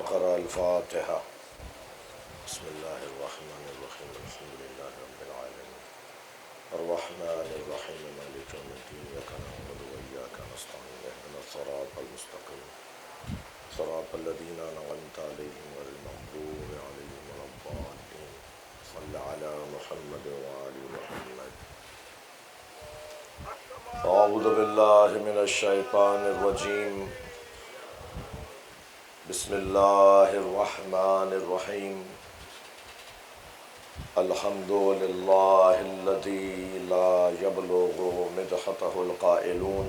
قرأ الفاتحة. بسم الله الرحمن الرحيم. الحمد لله رب العالمين الرحمن الرحيم مالك يوم الدين إياك نعبد وإياك نستعين اهدنا الصراط المستقيم صراط الذين أنعمت عليهم غير المغضوب عليهم ولا الضالين. صل على محمد وآل محمد. أعوذ بالله من الشيطان الرجيم. بسم الله الرحمن الرحيم. الحمد لله الذي لا يبلغ مدحته القائلون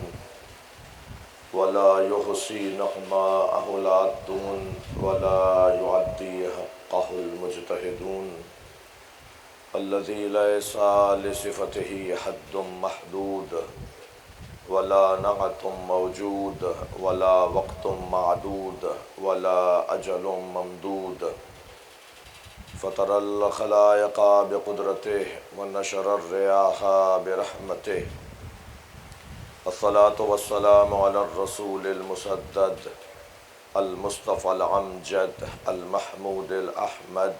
ولا يحصي نعماءه العادون ولا يعدي حقه المجتهدون، الذي ليس لصفته حد محدود ولا نعت موجود ولا وقت معدود ولا أجل ممدود، فطر الخلائق بقدرته ونشر الرياح برحمته. الصلاة والسلام على الرسول المسدد المصطفى الأمجد المحمود الأحمد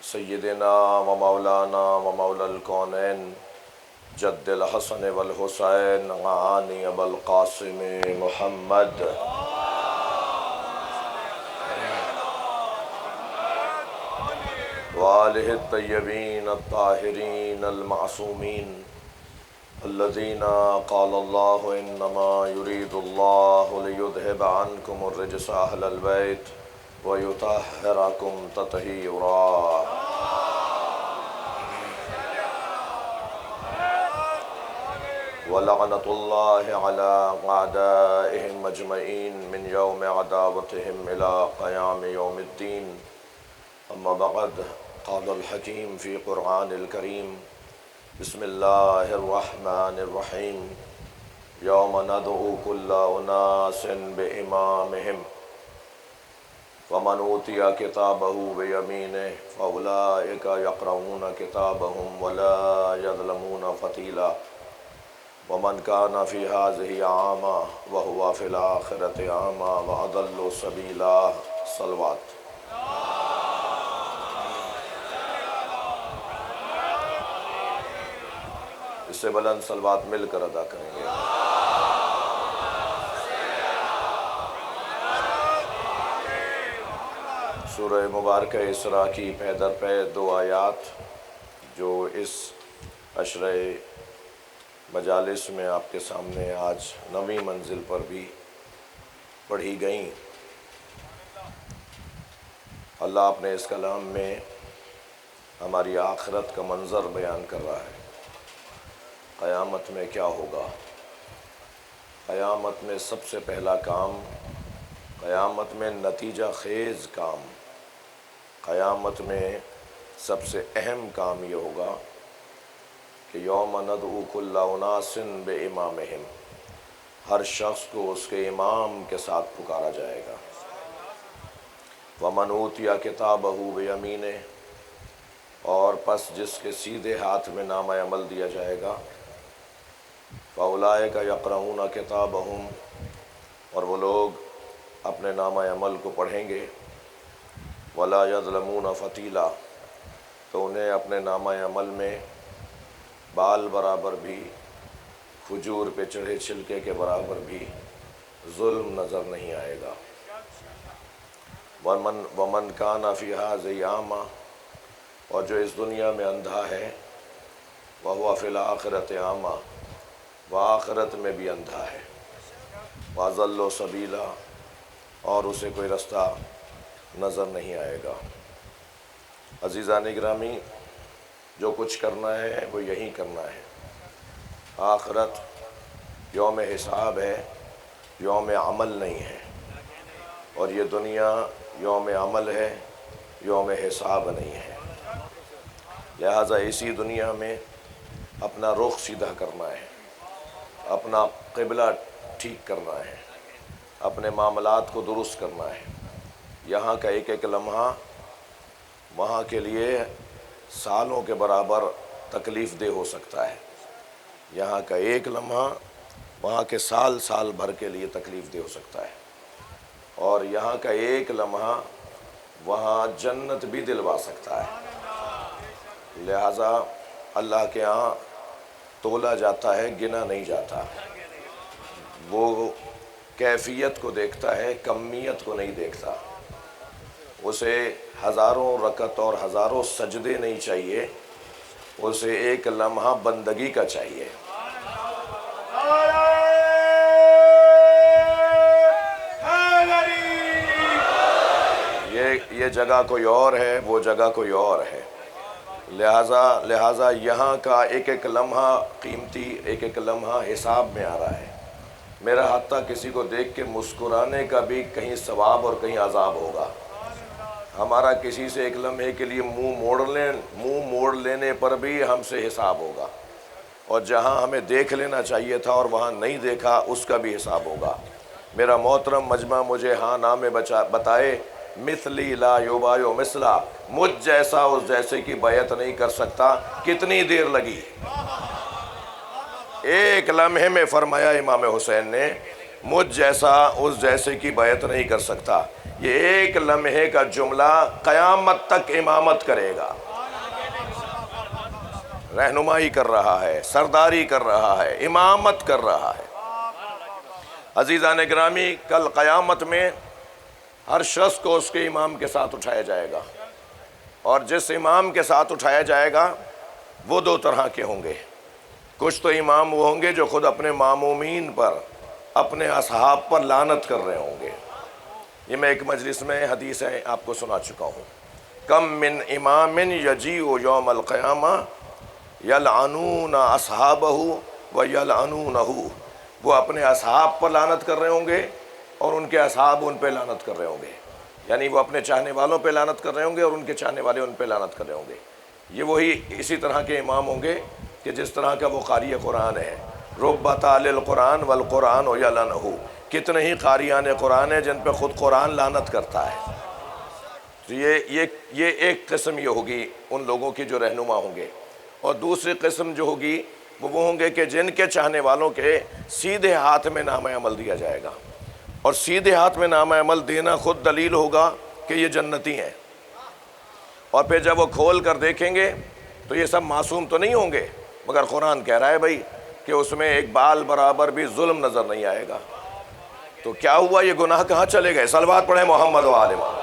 سيدنا ومولانا ومولى الكونين جد الحسن والحسين معاني أبا القاسم محمد وآله الطيبين الطاهرين المعصومين الذين قال الله إنما يريد الله ليذهب عنكم الرجس أهل البيت ويطهركم تطهيرا. ولعنة الله على أعدائهم أجمعين من يوم عداوتهم إلى قيام يوم الدين. أما بعد، قال الحكيم في قرآن الكريم: بسم الله الرحمن الرحيم. يوم ندعو كل أناس بإمامهم فمن أوتي كتابه بيمينه فأولئك يقرؤون كتابهم ولا يظلمون فتيلا ومن كان في هذه أعمى وهو في الآخرة أعمى وأضل سبيلا. صلوات. اس سے بلند صلوات مل کر ادا کریں گے. سورہ مبارکہ اسراء کی پے در پے دو آیات جو اس عشرہ مجالس میں آپ کے سامنے آج 9ویں منزل پر بھی پڑھی گئیں. اللہ اپنے اس کلام میں ہماری آخرت کا منظر بیان کر رہا ہے. قیامت میں کیا ہوگا؟ قیامت میں سب سے پہلا کام، قیامت میں نتیجہ خیز کام، قیامت میں سب سے اہم کام یہ ہوگا کہ یوم ندعو کل اناس بامامہم، ہر شخص کو اس کے امام کے ساتھ پکارا جائے گا. ومن اوتی کتابہ بیمینہ، اور پس جس کے سیدھے ہاتھ میں نامہ عمل دیا جائے گا، فاولئک یقرؤون کتابہم، اور وہ لوگ اپنے نامہ عمل کو پڑھیں گے. ولا یظلمون فتیلا، تو انہیں اپنے نامہ عمل میں بال برابر بھی، کھجور پہ چڑھے چھلکے کے برابر بھی ظلم نظر نہیں آئے گا. ومن کان فی ھذہ اعمیٰ، اور جو اس دنیا میں اندھا ہے، وہو فی الآخرۃ اعمیٰ، وہ آخرت میں بھی اندھا ہے. وَأَضَلُّ سَبِیلًا، اور اسے کوئی رستہ نظر نہیں آئے گا. عزیزان گرامی، جو کچھ کرنا ہے وہ یہی کرنا ہے. آخرت یوم حساب ہے، یوم عمل نہیں ہے، اور یہ دنیا یوم عمل ہے، یوم حساب نہیں ہے. لہٰذا اسی دنیا میں اپنا رخ سیدھا کرنا ہے، اپنا قبلہ ٹھیک کرنا ہے، اپنے معاملات کو درست کرنا ہے. یہاں کا ایک ایک لمحہ وہاں کے لیے سالوں کے برابر تکلیف دہ ہو سکتا ہے. یہاں کا ایک لمحہ وہاں کے سال سال بھر کے لیے تکلیف دہ ہو سکتا ہے. اور یہاں کا ایک لمحہ وہاں جنت بھی دلوا سکتا ہے۔ لہٰذا اللہ کے ہاں تولا جاتا ہے، گنا نہیں جاتا۔ وہ کیفیت کو دیکھتا ہے، کمیت کو نہیں دیکھتا۔ اسے ہزاروں رکعت اور ہزاروں سجدے نہیں چاہیے، اسے ایک لمحہ بندگی کا چاہیے۔ یہ جگہ کوئی اور ہے، وہ جگہ کوئی اور ہے۔ لہٰذا یہاں کا ایک ایک لمحہ قیمتی، ایک ایک لمحہ حساب میں آ رہا ہے۔ میرا حتیٰ کسی کو دیکھ کے مسکرانے کا بھی کہیں ثواب اور کہیں عذاب ہوگا۔ ہمارا کسی سے ایک لمحے کے لیے منہ موڑ لینے پر بھی ہم سے حساب ہوگا، اور جہاں ہمیں دیکھ لینا چاہیے تھا اور وہاں نہیں دیکھا اس کا بھی حساب ہوگا۔ میرا محترم مجمع مجھے ہاں نام میں بتائے، مثلی لا یبایع مثلا، مجھ جیسا اس جیسے کی بیعت نہیں کر سکتا۔ کتنی دیر لگی؟ ایک لمحے میں فرمایا امام حسین نے، مجھ جیسا اس جیسے کی بیعت نہیں کر سکتا۔ یہ ایک لمحے کا جملہ قیامت تک امامت کرے گا، رہنمائی کر رہا ہے، سرداری کر رہا ہے، امامت کر رہا ہے۔ عزیزان گرامی، کل قیامت میں ہر شخص کو اس کے امام کے ساتھ اٹھایا جائے گا، اور جس امام کے ساتھ اٹھایا جائے گا وہ دو طرح کے ہوں گے۔ کچھ تو امام وہ ہوں گے جو خود اپنے معمومین پر، اپنے اصحاب پر لعنت کر رہے ہوں گے۔ یہ میں ایک مجلس میں حدیثیں آپ کو سنا چکا ہوں۔ کم من امام یجیء یوم القیامہ یلعنون اصحابہ ویلعنونہ، وہ اپنے اصحاب پر لعنت کر رہے ہوں گے اور ان کے اصحاب ان پہ لعنت کر رہے ہوں گے، یعنی وہ اپنے چاہنے والوں پہ لعنت کر رہے ہوں گے اور ان کے چاہنے والے ان پہ لعنت کر رہے ہوں گے۔ یہ وہی اسی طرح کے امام ہوں گے کہ جس طرح کا وہ قاری قرآن ہے۔ رب تال القرآن والقرآن یلعنہ، کتنے ہی قاریان قرآن ہیں جن پہ خود قرآن لعنت کرتا ہے۔ تو یہ ایک قسم یہ ہوگی ان لوگوں کی جو رہنما ہوں گے، اور دوسری قسم جو ہوگی وہ ہوں گے کہ جن کے چاہنے والوں کے سیدھے ہاتھ میں نامہ عمل دیا جائے گا، اور سیدھے ہاتھ میں نامہ عمل دینا خود دلیل ہوگا کہ یہ جنتی ہیں۔ اور پھر جب وہ کھول کر دیکھیں گے تو یہ سب معصوم تو نہیں ہوں گے، مگر قرآن کہہ رہا ہے بھائی کہ اس میں ایک بال برابر بھی ظلم نظر نہیں آئے گا۔ تو کیا ہوا؟ یہ گناہ کہاں چلے گئے؟ صلوات پڑھیں محمد و آل محمد۔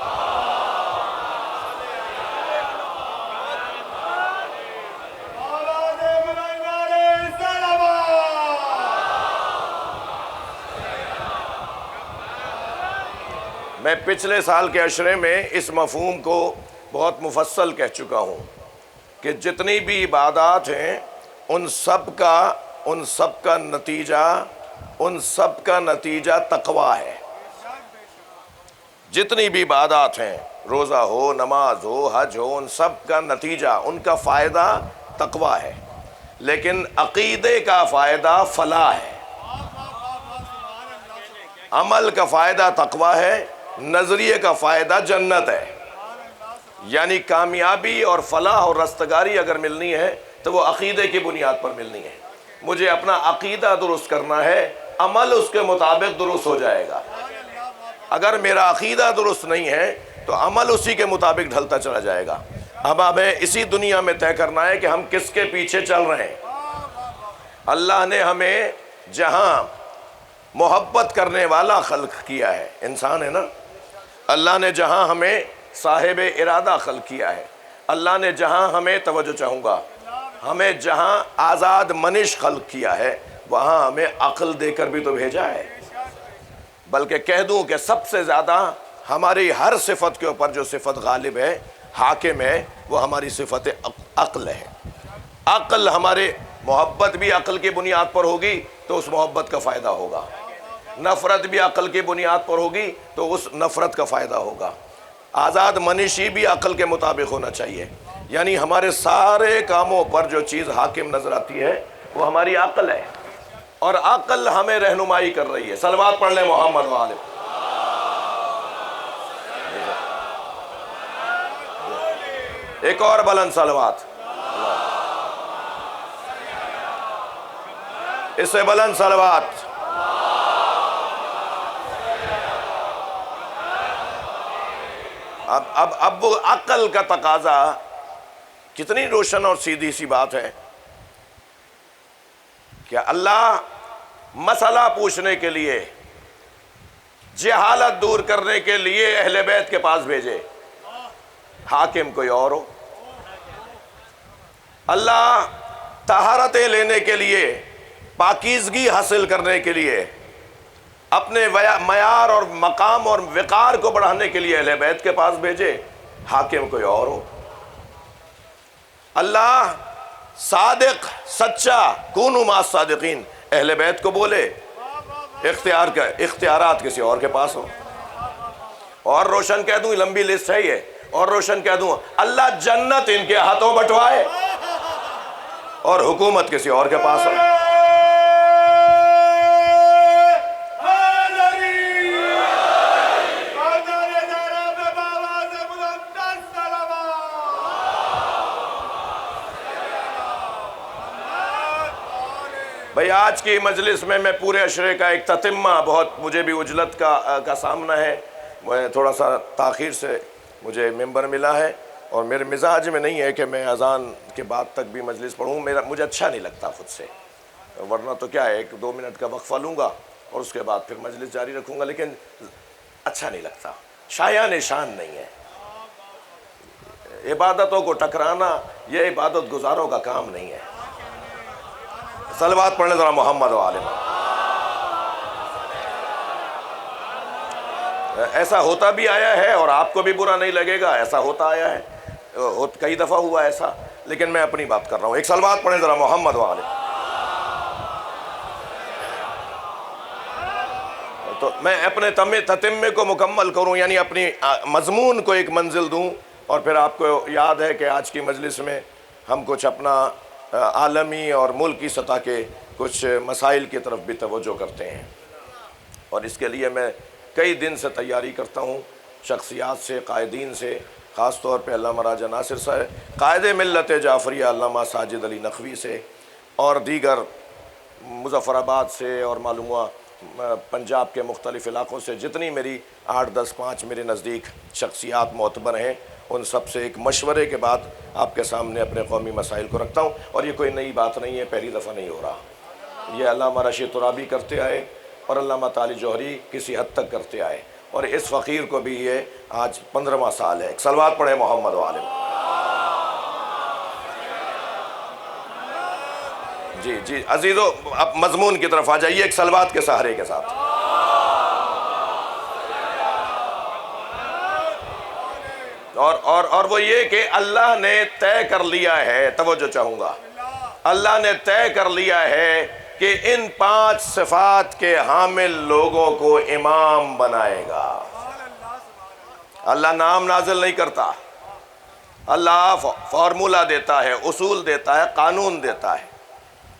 میں پچھلے سال کے عشرے میں اس مفہوم کو بہت مفصل کہہ چکا ہوں کہ جتنی بھی عبادات ہیں ان سب کا نتیجہ تقویٰ ہے۔ جتنی بھی عبادات ہیں، روزہ ہو، نماز ہو، حج ہو، ان سب کا نتیجہ، ان کا فائدہ تقویٰ ہے، لیکن عقیدے کا فائدہ فلاح ہے۔ عمل کا فائدہ تقویٰ ہے، نظریے کا فائدہ جنت ہے۔ یعنی کامیابی اور فلاح اور رستگاری اگر ملنی ہے تو وہ عقیدے کی بنیاد پر ملنی ہے۔ مجھے اپنا عقیدہ درست کرنا ہے، عمل اس کے مطابق درست ہو جائے گا۔ اگر میرا عقیدہ درست نہیں ہے تو عمل اسی کے مطابق ڈھلتا چلا جائے گا۔ اب ہمیں اسی دنیا میں طے کرنا ہے کہ ہم کس کے پیچھے چل رہے ہیں۔ اللہ نے ہمیں جہاں محبت کرنے والا خلق کیا ہے، انسان ہے نا، اللہ نے جہاں ہمیں صاحب ارادہ خلق کیا ہے، اللہ نے جہاں ہمیں توجہ چاہوں گا، ہمیں جہاں آزاد منش خلق کیا ہے، وہاں ہمیں عقل دے کر بھی تو بھیجا ہے۔ بلکہ کہہ دوں کہ سب سے زیادہ ہماری ہر صفت کے اوپر جو صفت غالب ہے، حاکم ہے، وہ ہماری صفت عقل ہے۔ عقل ہمارے، محبت بھی عقل کی بنیاد پر ہوگی تو اس محبت کا فائدہ ہوگا، نفرت بھی عقل کی بنیاد پر ہوگی تو اس نفرت کا فائدہ ہوگا، آزاد منشی بھی عقل کے مطابق ہونا چاہیے۔ یعنی ہمارے سارے کاموں پر جو چیز حاکم نظر آتی ہے وہ ہماری عقل ہے، اور عقل ہمیں رہنمائی کر رہی ہے۔ صلوات پڑھ لیں محمد و آل۔ ایک اور بلند صلوات، اس سے بلند صلوات۔ اب وہ عقل کا تقاضا، کتنی روشن اور سیدھی سی بات ہے کہ اللہ مسئلہ پوچھنے کے لیے، جہالت دور کرنے کے لیے اہل بیت کے پاس بھیجے، حاکم کوئی اور ہو۔ اللہ طہارتیں لینے کے لیے، پاکیزگی حاصل کرنے کے لیے، اپنے معیار اور مقام اور وقار کو بڑھانے کے لیے اہل بیت کے پاس بھیجے، حاکم کوئی اور ہو۔ اللہ صادق، سچا، کونوا مع الصادقین، اہل بیت کو بولے، اختیارات کسی اور کے پاس ہو۔ اور روشن کہہ دوں، لمبی لسٹ ہے یہ، اور روشن کہہ دوں اللہ جنت ان کے ہاتھوں بٹوائے اور حکومت کسی اور کے پاس ہو۔ بھئی آج کی مجلس میں پورے عشرے کا ایک تتمہ، بہت مجھے بھی عجلت کا سامنا ہے، میں تھوڑا سا تاخیر سے مجھے ممبر ملا ہے، اور میرے مزاج میں نہیں ہے کہ میں اذان کے بعد تک بھی مجلس پڑھوں، مجھے اچھا نہیں لگتا خود سے، ورنہ تو کیا ہے 1-2 منٹ کا وقفہ لوں گا اور اس کے بعد پھر مجلس جاری رکھوں گا، لیکن اچھا نہیں لگتا، شایان شان نہیں ہے۔ عبادتوں کو ٹکرانا یہ عبادت گزاروں کا کام نہیں ہے۔ صلوات پڑھنے ذرا محمد و آل محمد۔ ایسا ہوتا بھی آیا ہے اور آپ کو بھی برا نہیں لگے گا، ایسا ہوتا آیا ہے، کئی دفعہ ہوا ایسا، لیکن میں اپنی بات کر رہا ہوں۔ ایک صلوات پڑھیں ذرا محمد و آل محمد۔ تو میں اپنے تتمے کو مکمل کروں، یعنی اپنی مضمون کو ایک منزل دوں، اور پھر آپ کو یاد ہے کہ آج کی مجلس میں ہم کچھ اپنا عالمی اور ملکی سطح کے کچھ مسائل کی طرف بھی توجہ کرتے ہیں، اور اس کے لیے میں کئی دن سے تیاری کرتا ہوں، شخصیات سے، قائدین سے، خاص طور پہ علامہ راجہ ناصر صاحب، قائد ملت جعفریہ علامہ ساجد علی نقوی سے، اور دیگر مظفر آباد سے، اور معلوم ہوا پنجاب کے مختلف علاقوں سے جتنی میری 8-10-5 میرے نزدیک شخصیات معتبر ہیں، ان سب سے ایک مشورے کے بعد آپ کے سامنے اپنے قومی مسائل کو رکھتا ہوں، اور یہ کوئی نئی بات نہیں ہے، پہلی دفعہ نہیں ہو رہا، یہ علامہ رشید ترابی کرتے آئے اور علامہ تعالی جوہری کسی حد تک کرتے آئے، اور اس فقیر کو بھی یہ آج 15واں سال ہے۔ ایک صلوات پڑھے محمد و آل محمد۔ جی عزیزو، اب مضمون کی طرف آ جائیے ایک صلوات کے سہارے کے ساتھ۔ اور وہ یہ کہ اللہ نے طے کر لیا ہے، توجہ چاہوں گا، اللہ نے طے کر لیا ہے کہ ان 5 صفات کے حامل لوگوں کو امام بنائے گا۔ اللہ نام نازل نہیں کرتا، اللہ فارمولہ دیتا ہے، اصول دیتا ہے، قانون دیتا ہے،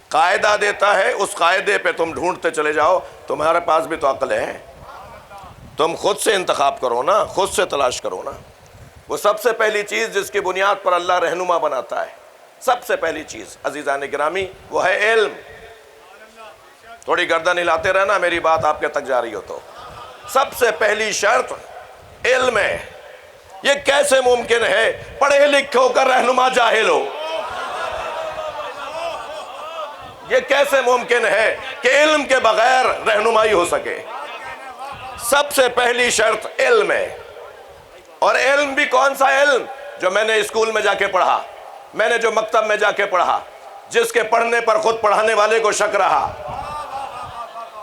قاعدہ دیتا ہے، اس قاعدے پہ تم ڈھونڈتے چلے جاؤ۔ تمہارے پاس بھی تو عقل ہے، تم خود سے انتخاب کرو نا، خود سے تلاش کرو نا۔ وہ سب سے پہلی چیز جس کی بنیاد پر اللہ رہنما بناتا ہے، سب سے پہلی چیز عزیزان گرامی، وہ ہے علم۔ تھوڑی گردن ہلاتے رہنا، میری بات آپ کے تک جا رہی ہو تو۔ سب سے پہلی شرط علم ہے۔ یہ کیسے ممکن ہے پڑھے لکھے ہو کر رہنما جاہل ہو؟ یہ کیسے ممکن ہے کہ علم کے بغیر رہنمائی ہو سکے؟ سب سے پہلی شرط علم ہے، اور علم بھی کون سا علم؟ جو میں نے اسکول میں جا کے پڑھا، میں نے جو مکتب میں جا کے پڑھا، جس کے پڑھنے پر خود پڑھانے والے کو شک رہا،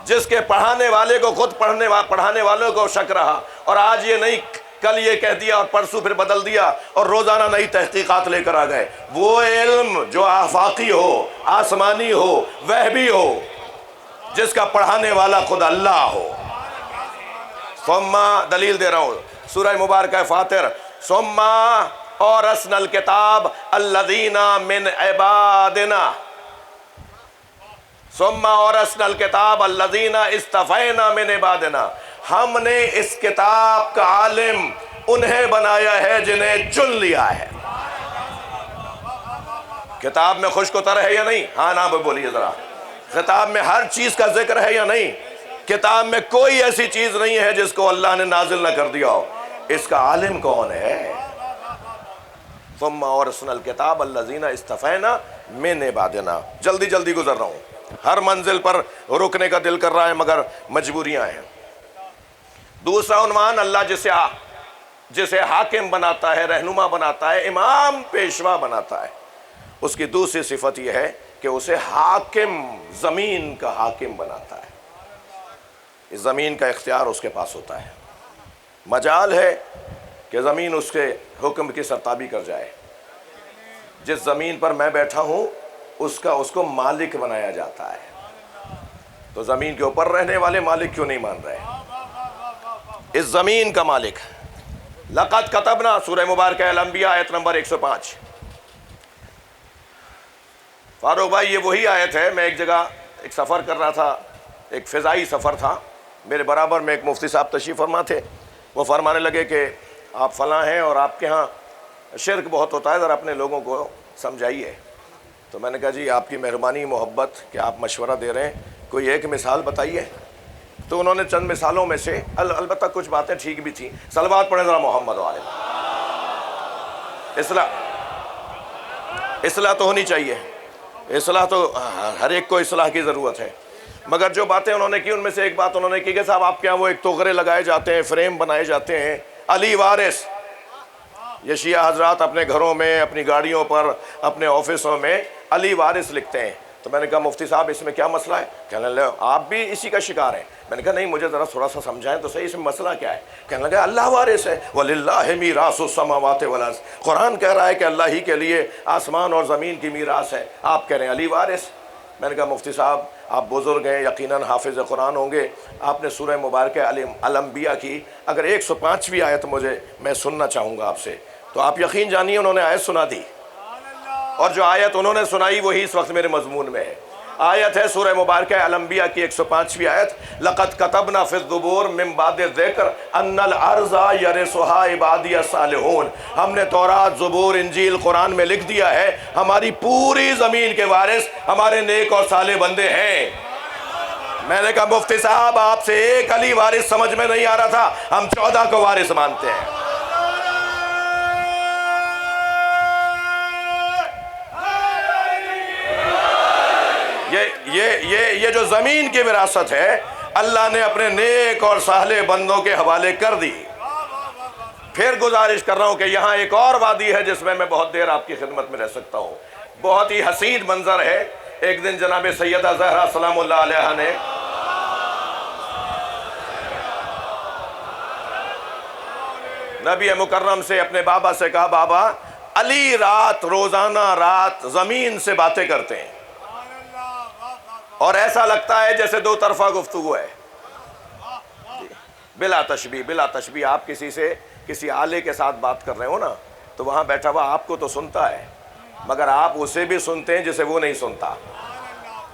جس کے پڑھانے والے کو خود پڑھانے والوں کو شک رہا، اور آج یہ نہیں کل یہ کہہ دیا اور پرسوں پھر بدل دیا اور روزانہ نئی تحقیقات لے کر آ گئے۔ وہ علم جو آفاقی ہو، آسمانی ہو، وہبی ہو، جس کا پڑھانے والا خود اللہ ہو۔ ثم دلیل دے رہا ہوں، سورہ مبارکہ فاتر، ثم اورثنا الکتاب الذین من عبادنا، ثم اورثنا الکتاب الذین اصطفینا من عبادنا، ہم نے اس کتاب کا عالم انہیں بنایا ہے جنہیں چن لیا ہے۔ کتاب میں خشک و تر ہے یا نہیں؟ ہاں نہ بولیے ذرا۔ کتاب میں ہر چیز کا ذکر ہے یا نہیں؟ کتاب میں کوئی ایسی چیز نہیں ہے جس کو اللہ نے نازل نہ کر دیا ہو۔ اس کا عالم کون ہے؟ ثم اورثنا الکتاب الذین اصطفینا من عبادنا. جلدی جلدی گزر رہا ہوں، ہر منزل پر رکنے کا دل کر رہا ہے مگر مجبوریاں ہیں. دوسرا عنوان، اللہ جسے حاکم بناتا ہے، رہنما بناتا ہے، امام پیشوا بناتا ہے، اس کی دوسری صفت یہ ہے کہ اسے حاکم، زمین کا حاکم بناتا ہے. اس زمین کا اختیار اس کے پاس ہوتا ہے. مجال ہے کہ زمین اس کے حکم کی سرتابی کر جائے. جس زمین پر میں بیٹھا ہوں اس کو مالک بنایا جاتا ہے. تو زمین کے اوپر رہنے والے مالک کیوں نہیں مان رہے؟ اس زمین کا مالک. لقد کتبنا، سورہ مبارکہ الانبیاء آیت نمبر 105. فاروق بھائی یہ وہی آیت ہے. میں ایک جگہ ایک سفر کر رہا تھا، ایک فضائی سفر تھا. میرے برابر میں ایک مفتی صاحب تشریف فرما تھے. وہ فرمانے لگے کہ آپ فلاں ہیں اور آپ کے ہاں شرک بہت ہوتا ہے، ذرا اپنے لوگوں کو سمجھائیے. تو میں نے کہا جی آپ کی مہربانی، محبت کہ آپ مشورہ دے رہے ہیں، کوئی ایک مثال بتائیے. تو انہوں نے چند مثالوں میں سے، البتہ کچھ باتیں ٹھیک بھی تھیں. صلوات پڑھیں ذرا محمد والے. اصلاح تو ہونی چاہیے، اصلاح تو ہر ایک کو اصلاح کی ضرورت ہے. مگر جو باتیں انہوں نے کی ان میں سے ایک بات انہوں نے کی کہ صاحب آپ کے یہاں وہ ایک توغرے لگائے جاتے ہیں، فریم بنائے جاتے ہیں، علی وارث. یہ شیعہ حضرات اپنے گھروں میں، اپنی گاڑیوں پر، اپنے آفسوں میں علی وارث لکھتے ہیں. تو میں نے کہا مفتی صاحب اس میں کیا مسئلہ ہے؟ کہنے لگے آپ بھی اسی کا شکار ہیں. میں نے کہا نہیں، مجھے ذرا تھوڑا سا سمجھائیں تو صحیح، اس میں مسئلہ کیا ہے؟ کہنے لگے اللہ وارث ہے. وَلِلَّهِ مِيرَاثُ السَّمَاوَاتِ وَالْأَرْضِ. قرآن کہہ رہا ہے کہ اللہ ہی کے لیے آسمان اور زمین کی میراث ہے، آپ کہہ رہے ہیں علی وارث. میں نے کہا مفتی صاحب آپ بزرگ ہیں، یقیناً حافظ قرآن ہوں گے. آپ نے سورہ مبارکہ الانبیاء کی اگر 105ویں آیت میں سننا چاہوں گا آپ سے، تو آپ یقین جانیے انہوں نے آیت سنا دی. اور جو آیت انہوں نے سنائی وہی اس وقت میرے مضمون میں ہے. آیت ہے سورہ مبارکہ الانبیاء کی 105ویں آیت. لَقَدْ كَتَبْنَا فِي الزُّبُورِ مِن بَعْدِ الذِّكْرِ أَنَّ الْأَرْضَ يَرِثُهَا عِبَادِيَ الصَّالِحُونَ. ہم نے تورات، زبور، انجیل، قرآن میں لکھ دیا ہے ہماری پوری زمین کے وارث ہمارے نیک اور صالح بندے ہیں. میں نے کہا مفتی صاحب آپ سے ایک علی وارث سمجھ میں نہیں آ رہا تھا، ہم 14 کو وارث مانتے ہیں. یہ جو زمین کی وراثت ہے اللہ نے اپنے نیک اور صالح بندوں کے حوالے کر دی. پھر گزارش کر رہا ہوں کہ یہاں ایک اور وادی ہے جس میں بہت دیر آپ کی خدمت میں رہ سکتا ہوں. بہت ہی حسین منظر ہے. ایک دن جناب سیدہ زہرا سلام اللہ علیہا نے نبی مکرم سے، اپنے بابا سے کہا بابا علی روزانہ رات زمین سے باتیں کرتے ہیں اور ایسا لگتا ہے جیسے دو طرفہ گفتگو ہے. بلا تشبیہ آپ کسی آلے کے ساتھ بات کر رہے ہو نا تو وہاں بیٹھا ہوا آپ کو تو سنتا ہے مگر آپ اسے بھی سنتے ہیں جسے وہ نہیں سنتا.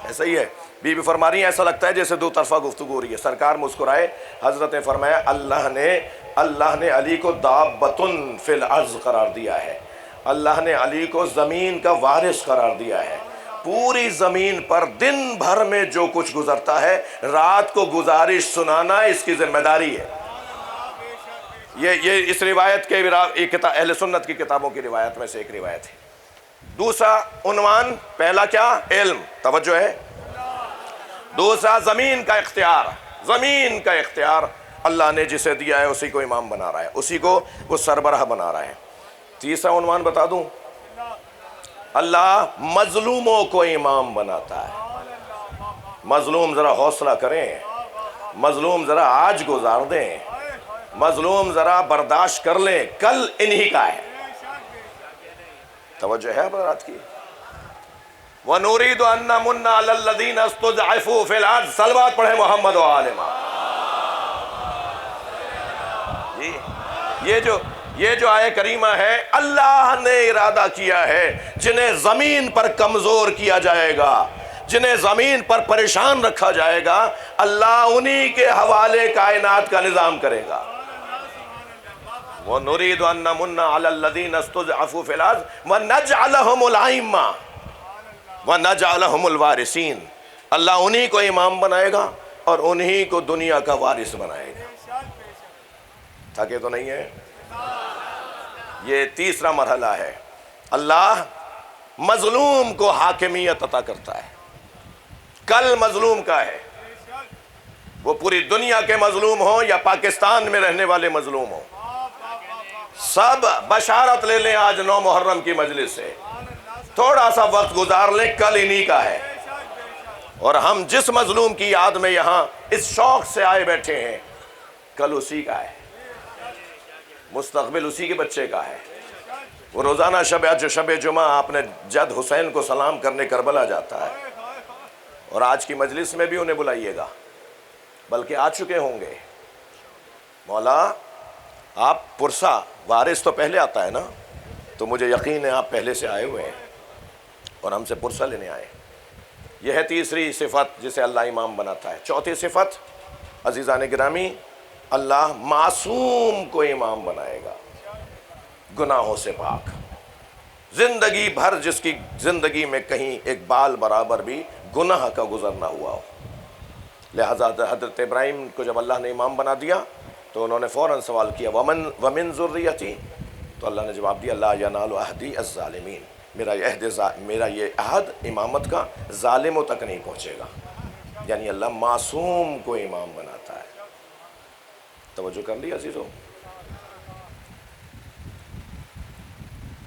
ایسا ہی ہے. بی بی فرما رہی ہیں ایسا لگتا ہے جیسے دو طرفہ گفتگو ہو رہی ہے. سرکار مسکرائے، حضرت نے فرمایا اللہ نے علی کو دابتن فی الارض قرار دیا ہے. اللہ نے علی کو زمین کا وارث قرار دیا ہے. پوری زمین پر دن بھر میں جو کچھ گزرتا ہے رات کو گزارش سنانا اس کی ذمہ داری ہے. یہ اس روایت کے اہل سنت کی کتابوں کی روایت میں سے ایک روایت ہے. دوسرا عنوان، پہلا کیا؟ علم، توجہ ہے. دوسرا زمین کا اختیار. زمین کا اختیار اللہ نے جسے دیا ہے اسی کو امام بنا رہا ہے، اسی کو وہ سربراہ بنا رہا ہے. تیسرا عنوان بتا دوں، اللہ مظلوموں کو امام بناتا ہے. مظلوم ذرا حوصلہ کریں، مظلوم ذرا آج گزار دیں، مظلوم ذرا برداشت کر لیں، کل انہی کا ہے. توجہ ہے حضرات کی. وَنُرِيدُ أَن نَّمُنَّ عَلَى الَّذِينَ اسْتُضْعِفُوا فِي الْأَرْضِ. صلوات پڑھیں محمد و آل محمد. یہ جو آیہ کریمہ ہے، اللہ نے ارادہ کیا ہے جنہیں زمین پر کمزور کیا جائے گا، جنہیں زمین پر پریشان رکھا جائے گا، اللہ انہی کے حوالے کائنات کا نظام کرے گا. وَنُرِيدُ أَن نَّمُنَّ عَلَى الَّذِينَ اسْتُضْعِفُوا فِي الْأَرْضِ وَنَجْعَلَهُمُ الْأَئِمَّةَ وَنَجْعَلَهُمُ الْوَارِثِينَ. اللہ انہی کو امام بنائے گا اور انہی کو دنیا کا وارث بنائے گا. تھکے تو نہیں ہے؟ یہ تیسرا مرحلہ ہے۔ اللہ مظلوم کو حاکمیت عطا کرتا ہے۔ کل مظلوم کا ہے، وہ پوری دنیا کے مظلوم ہوں یا پاکستان میں رہنے والے مظلوم ہوں، سب بشارت لے لیں آج 9 محرم کی مجلس سے، تھوڑا سا وقت گزار لیں، کل انہی کا ہے۔ اور ہم جس مظلوم کی یاد میں یہاں اس شوق سے آئے بیٹھے ہیں، کل اسی کا ہے، مستقبل اسی کے بچے کا ہے۔ وہ روزانہ شب جمعہ آپ نے جد حسین کو سلام کرنے کربلا جاتا ہے، اور آج کی مجلس میں بھی انہیں بلائیے گا، بلکہ آ چکے ہوں گے۔ مولا آپ پرسا، وارث تو پہلے آتا ہے نا، تو مجھے یقین ہے آپ پہلے سے آئے ہوئے ہیں اور ہم سے پرسا لینے آئے۔ یہ ہے تیسری صفت جسے اللہ امام بناتا ہے۔ چوتھی صفت عزیزان گرامی، اللہ معصوم کو امام بنائے گا، گناہوں سے پاک، زندگی بھر جس کی زندگی میں کہیں ایک بال برابر بھی گناہ کا گزر نہ ہوا ہو۔ لہذا حضرت ابراہیم کو جب اللہ نے امام بنا دیا تو انہوں نے فوراً سوال کیا وَمِن ذُرِّيَّتِي، تو اللہ نے جواب دیا لَا يَنَالُ عَهْدِي الظَّالِمِينَ، میرا یہ عہد امامت کا ظالموں تک نہیں پہنچے گا۔ یعنی اللہ معصوم کو امام بناتا ہے۔ توجہ کر لی عزیزو۔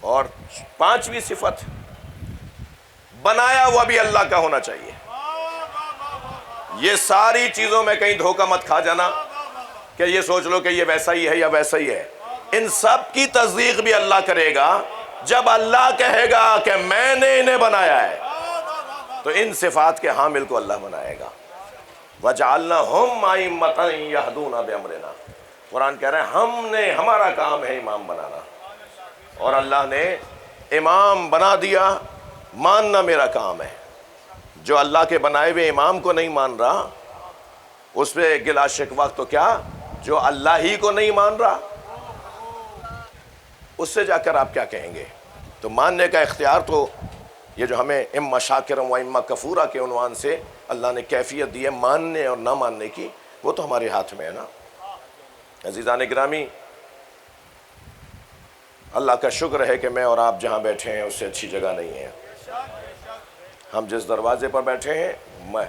اور 5ویں صفت، بنایا ہوا بھی اللہ کا ہونا چاہیے۔ یہ ساری چیزوں میں کہیں دھوکہ مت کھا جانا کہ یہ سوچ لو کہ یہ ویسا ہی ہے یا ویسا ہی ہے۔ ان سب کی تصدیق بھی اللہ کرے گا جب اللہ کہے گا کہ میں نے انہیں بنایا ہے، تو ان صفات کے حامل کو اللہ بنائے گا۔ وَجَعَلْنَهُمْ أَئِمَّةً يَهْدُونَ بِأَمْرِنَا، قرآن کہہ رہے ہیں ہمارا کام ہے امام بنانا، اور اللہ نے امام بنا دیا۔ ماننا میرا کام ہے۔ جو اللہ کے بنائے ہوئے امام کو نہیں مان رہا، اس پہ گلا شکوہ تو کیا، جو اللہ ہی کو نہیں مان رہا اس سے جا کر آپ کیا کہیں گے؟ تو ماننے کا اختیار تو یہ جو ہمیں اما شاکرا و اما کفورا کے عنوان سے اللہ نے کیفیت دی ہے ماننے اور نہ ماننے کی، وہ تو ہمارے ہاتھ میں ہے نا۔ عزیزان گرامی، اللہ کا شکر ہے کہ میں اور آپ جہاں بیٹھے ہیں اس سے اچھی جگہ نہیں ہے۔ ہم جس دروازے پر بیٹھے ہیں،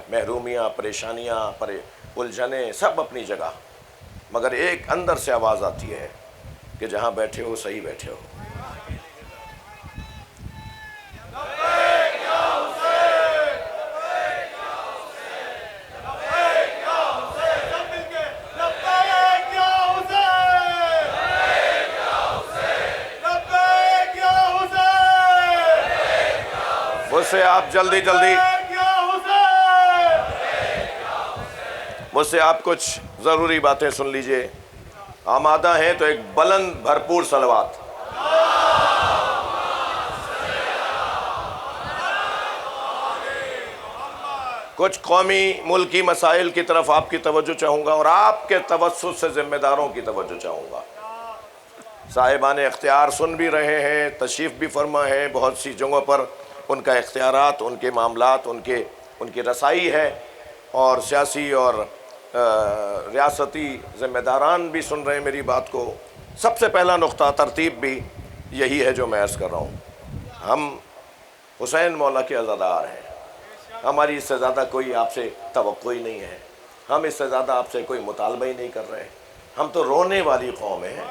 محرومیاں، پریشانیاں، الجھنیں سب اپنی جگہ، مگر ایک اندر سے آواز آتی ہے کہ جہاں بیٹھے ہو صحیح بیٹھے ہو۔ مجھ سے آپ جلدی مجھ سے آپ کچھ ضروری باتیں سن لیجئے۔ آمادہ ہیں تو ایک بلند بھرپور صلوات۔ کچھ قومی ملکی مسائل کی طرف آپ کی توجہ چاہوں گا اور آپ کے توسط سے ذمہ داروں کی توجہ چاہوں گا۔ صاحبان اختیار سن بھی رہے ہیں، تشریف بھی فرما ہے، بہت سی جگہوں پر ان کا اختیارات، ان کے معاملات، ان کی رسائی ہے، اور سیاسی اور ریاستی ذمہ داران بھی سن رہے ہیں میری بات کو۔ سب سے پہلا نقطہ ترتیب بھی یہی ہے جو میں عرض کر رہا ہوں۔ ہم حسین مولا کے عزادار ہیں، ہماری اس سے زیادہ کوئی آپ سے توقع ہی نہیں ہے، ہم اس سے زیادہ آپ سے کوئی مطالبہ ہی نہیں کر رہے۔ ہم تو رونے والی قوم ہیں۔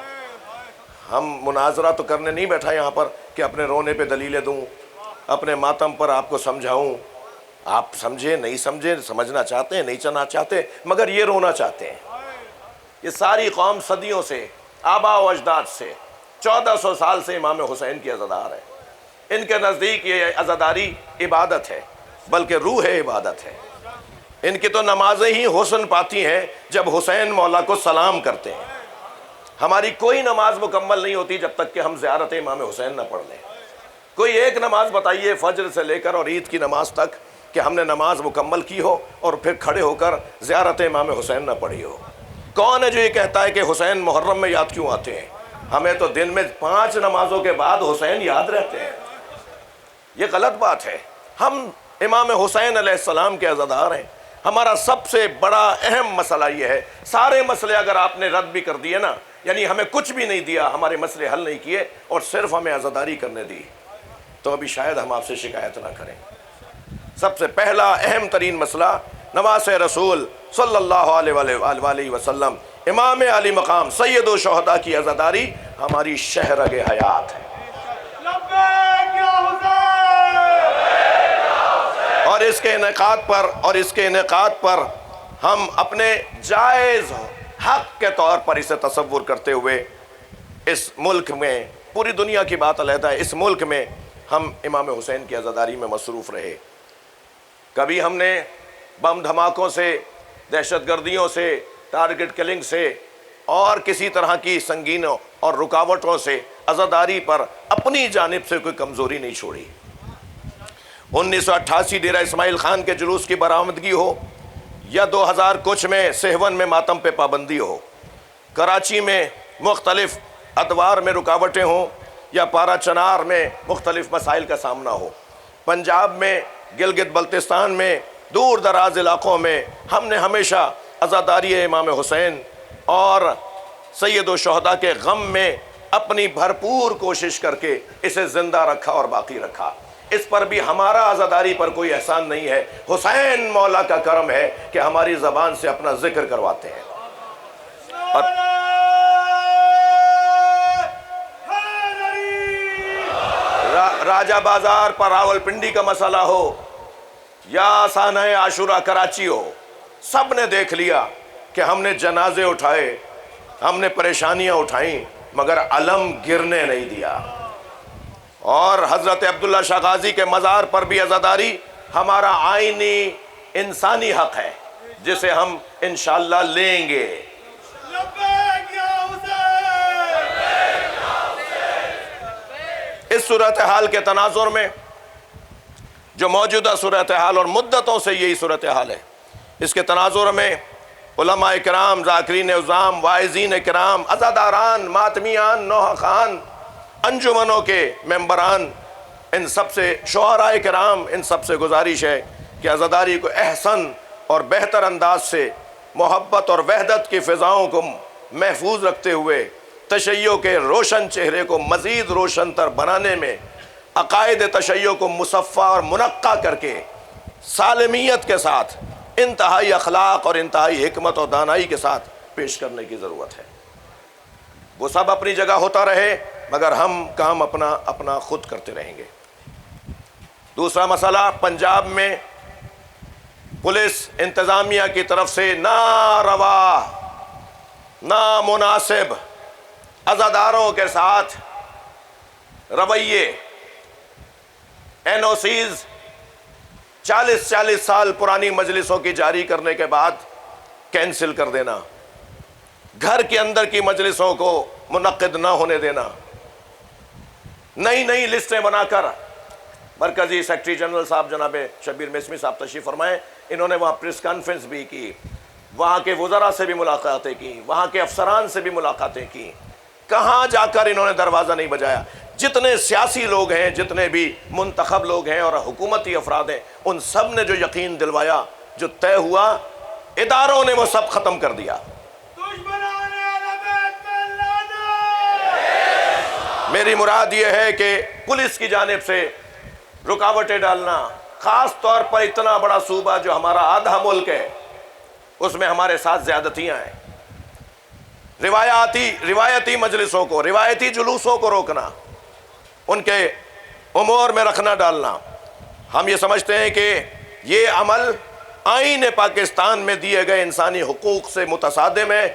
ہم مناظرہ تو کرنے نہیں بیٹھا یہاں پر کہ اپنے رونے پہ دلیلیں دوں، اپنے ماتم پر آپ کو سمجھاؤں۔ آپ سمجھے نہیں سمجھے، سمجھنا چاہتے ہیں نہیں چنا چاہتے، مگر یہ رونا چاہتے ہیں۔ یہ ساری قوم صدیوں سے، آباء و اجداد سے، 1400 سال سے امام حسین کی عزادار ہے۔ ان کے نزدیک یہ عزاداری عبادت ہے، بلکہ روح عبادت ہے۔ ان کی تو نمازیں ہی حسن پاتی ہیں جب حسین مولا کو سلام کرتے ہیں۔ ہماری کوئی نماز مکمل نہیں ہوتی جب تک کہ ہم زیارت امام حسین نہ پڑھ لیں۔ کوئی ایک نماز بتائیے فجر سے لے کر اور عید کی نماز تک کہ ہم نے نماز مکمل کی ہو اور پھر کھڑے ہو کر زیارت امام حسین نہ پڑھی ہو۔ کون ہے جو یہ کہتا ہے کہ حسین محرم میں یاد کیوں آتے ہیں؟ ہمیں تو دن میں 5 نمازوں کے بعد حسین یاد رہتے ہیں۔ یہ غلط بات ہے۔ ہم امام حسین علیہ السلام کے عزادار ہیں۔ ہمارا سب سے بڑا اہم مسئلہ یہ ہے، سارے مسئلے اگر آپ نے رد بھی کر دیے نا، یعنی ہمیں کچھ بھی نہیں دیا، ہمارے مسئلے حل نہیں کیے اور صرف ہمیں عزاداری کرنے دی، تو ابھی شاید ہم آپ سے شکایت نہ کریں۔ سب سے پہلا اہم ترین مسئلہ نواز رسول صلی اللہ علیہ وآلہ وسلم امام علی مقام سید و شہداء کی عزاداری ہماری شہرگ حیات ہے۔ اور اس کے انعقاد پر ہم اپنے جائز حق کے طور پر اسے تصور کرتے ہوئے اس ملک میں، پوری دنیا کی بات علیحدہ ہے، اس ملک میں ہم امام حسین کی عزاداری میں مصروف رہے۔ کبھی ہم نے بم دھماکوں سے، دہشت گردیوں سے، ٹارگٹ کلنگ سے اور کسی طرح کی سنگینوں اور رکاوٹوں سے عزاداری پر اپنی جانب سے کوئی کمزوری نہیں چھوڑی۔ 1988 ڈیرہ اسماعیل خان کے جلوس کی برآمدگی ہو یا 2000 کچھ میں سہون میں ماتم پہ پابندی ہو، کراچی میں مختلف ادوار میں رکاوٹیں ہوں یا پارا چنار میں مختلف مسائل کا سامنا ہو، پنجاب میں، گلگت بلتستان میں، دور دراز علاقوں میں ہم نے ہمیشہ عزاداری امام حسین اور سید و شہداء کے غم میں اپنی بھرپور کوشش کر کے اسے زندہ رکھا اور باقی رکھا۔ اس پر بھی ہمارا عزاداری پر کوئی احسان نہیں ہے، حسین مولا کا کرم ہے کہ ہماری زبان سے اپنا ذکر کرواتے ہیں۔ اور راجہ بازار پر راول پنڈی کا مسئلہ ہو یا سانحہ عاشورہ کراچی ہو، سب نے دیکھ لیا کہ ہم نے جنازے اٹھائے، ہم نے پریشانیاں اٹھائیں، مگر علم گرنے نہیں دیا۔ اور حضرت عبداللہ شاہ غازی کے مزار پر بھی عزاداری ہمارا آئینی انسانی حق ہے، جسے ہم انشاءاللہ لیں گے۔ اس صورتحال کے تناظر میں، جو موجودہ صورتحال اور مدتوں سے یہی صورتحال ہے، اس کے تناظر میں علماء کرام، ذاکرین عظام، واعظین کرام، عزاداران، ماتمیان، نوحہ خان، انجمنوں کے ممبران، ان سب سے شعراء کرام، ان سب سے گزارش ہے کہ عزاداری کو احسن اور بہتر انداز سے محبت اور وحدت کی فضاؤں کو محفوظ رکھتے ہوئے تشیع کے روشن چہرے کو مزید روشن تر بنانے میں عقائد تشیع کو مصفہ اور منقع کر کے سالمیت کے ساتھ، انتہائی اخلاق اور انتہائی حکمت اور دانائی کے ساتھ پیش کرنے کی ضرورت ہے۔ وہ سب اپنی جگہ ہوتا رہے، مگر ہم کام اپنا خود کرتے رہیں گے۔ دوسرا مسئلہ، پنجاب میں پولیس انتظامیہ کی طرف سے ناروا، نامناسب عزاداروں کے ساتھ رویے، NOCs 40 سال پرانی مجلسوں کی جاری کرنے کے بعد کینسل کر دینا، گھر کے اندر کی مجلسوں کو منعقد نہ ہونے دینا، نئی لسٹیں بنا کر، مرکزی سیکرٹری جنرل صاحب جناب شبیر مسمی صاحب تشریف فرمائے، انہوں نے وہاں پریس کانفرنس بھی کی، وہاں کے وزراء سے بھی ملاقاتیں کی، وہاں کے افسران سے بھی ملاقاتیں کی، کہاں جا کر انہوں نے دروازہ نہیں بجایا۔ جتنے سیاسی لوگ ہیں، جتنے بھی منتخب لوگ ہیں اور حکومتی افراد ہیں، ان سب نے جو یقین دلوایا، جو طے ہوا، اداروں نے وہ سب ختم کر دیا۔ میری مراد یہ ہے کہ پولیس کی جانب سے رکاوٹیں ڈالنا، خاص طور پر اتنا بڑا صوبہ جو ہمارا آدھا ملک ہے، اس میں ہمارے ساتھ زیادتیاں ہیں، روایتی مجلسوں کو، روایتی جلوسوں کو روکنا، ان کے امور میں رکھنا ڈالنا۔ ہم یہ سمجھتے ہیں کہ یہ عمل آئین پاکستان میں دیے گئے انسانی حقوق سے متصادم ہے،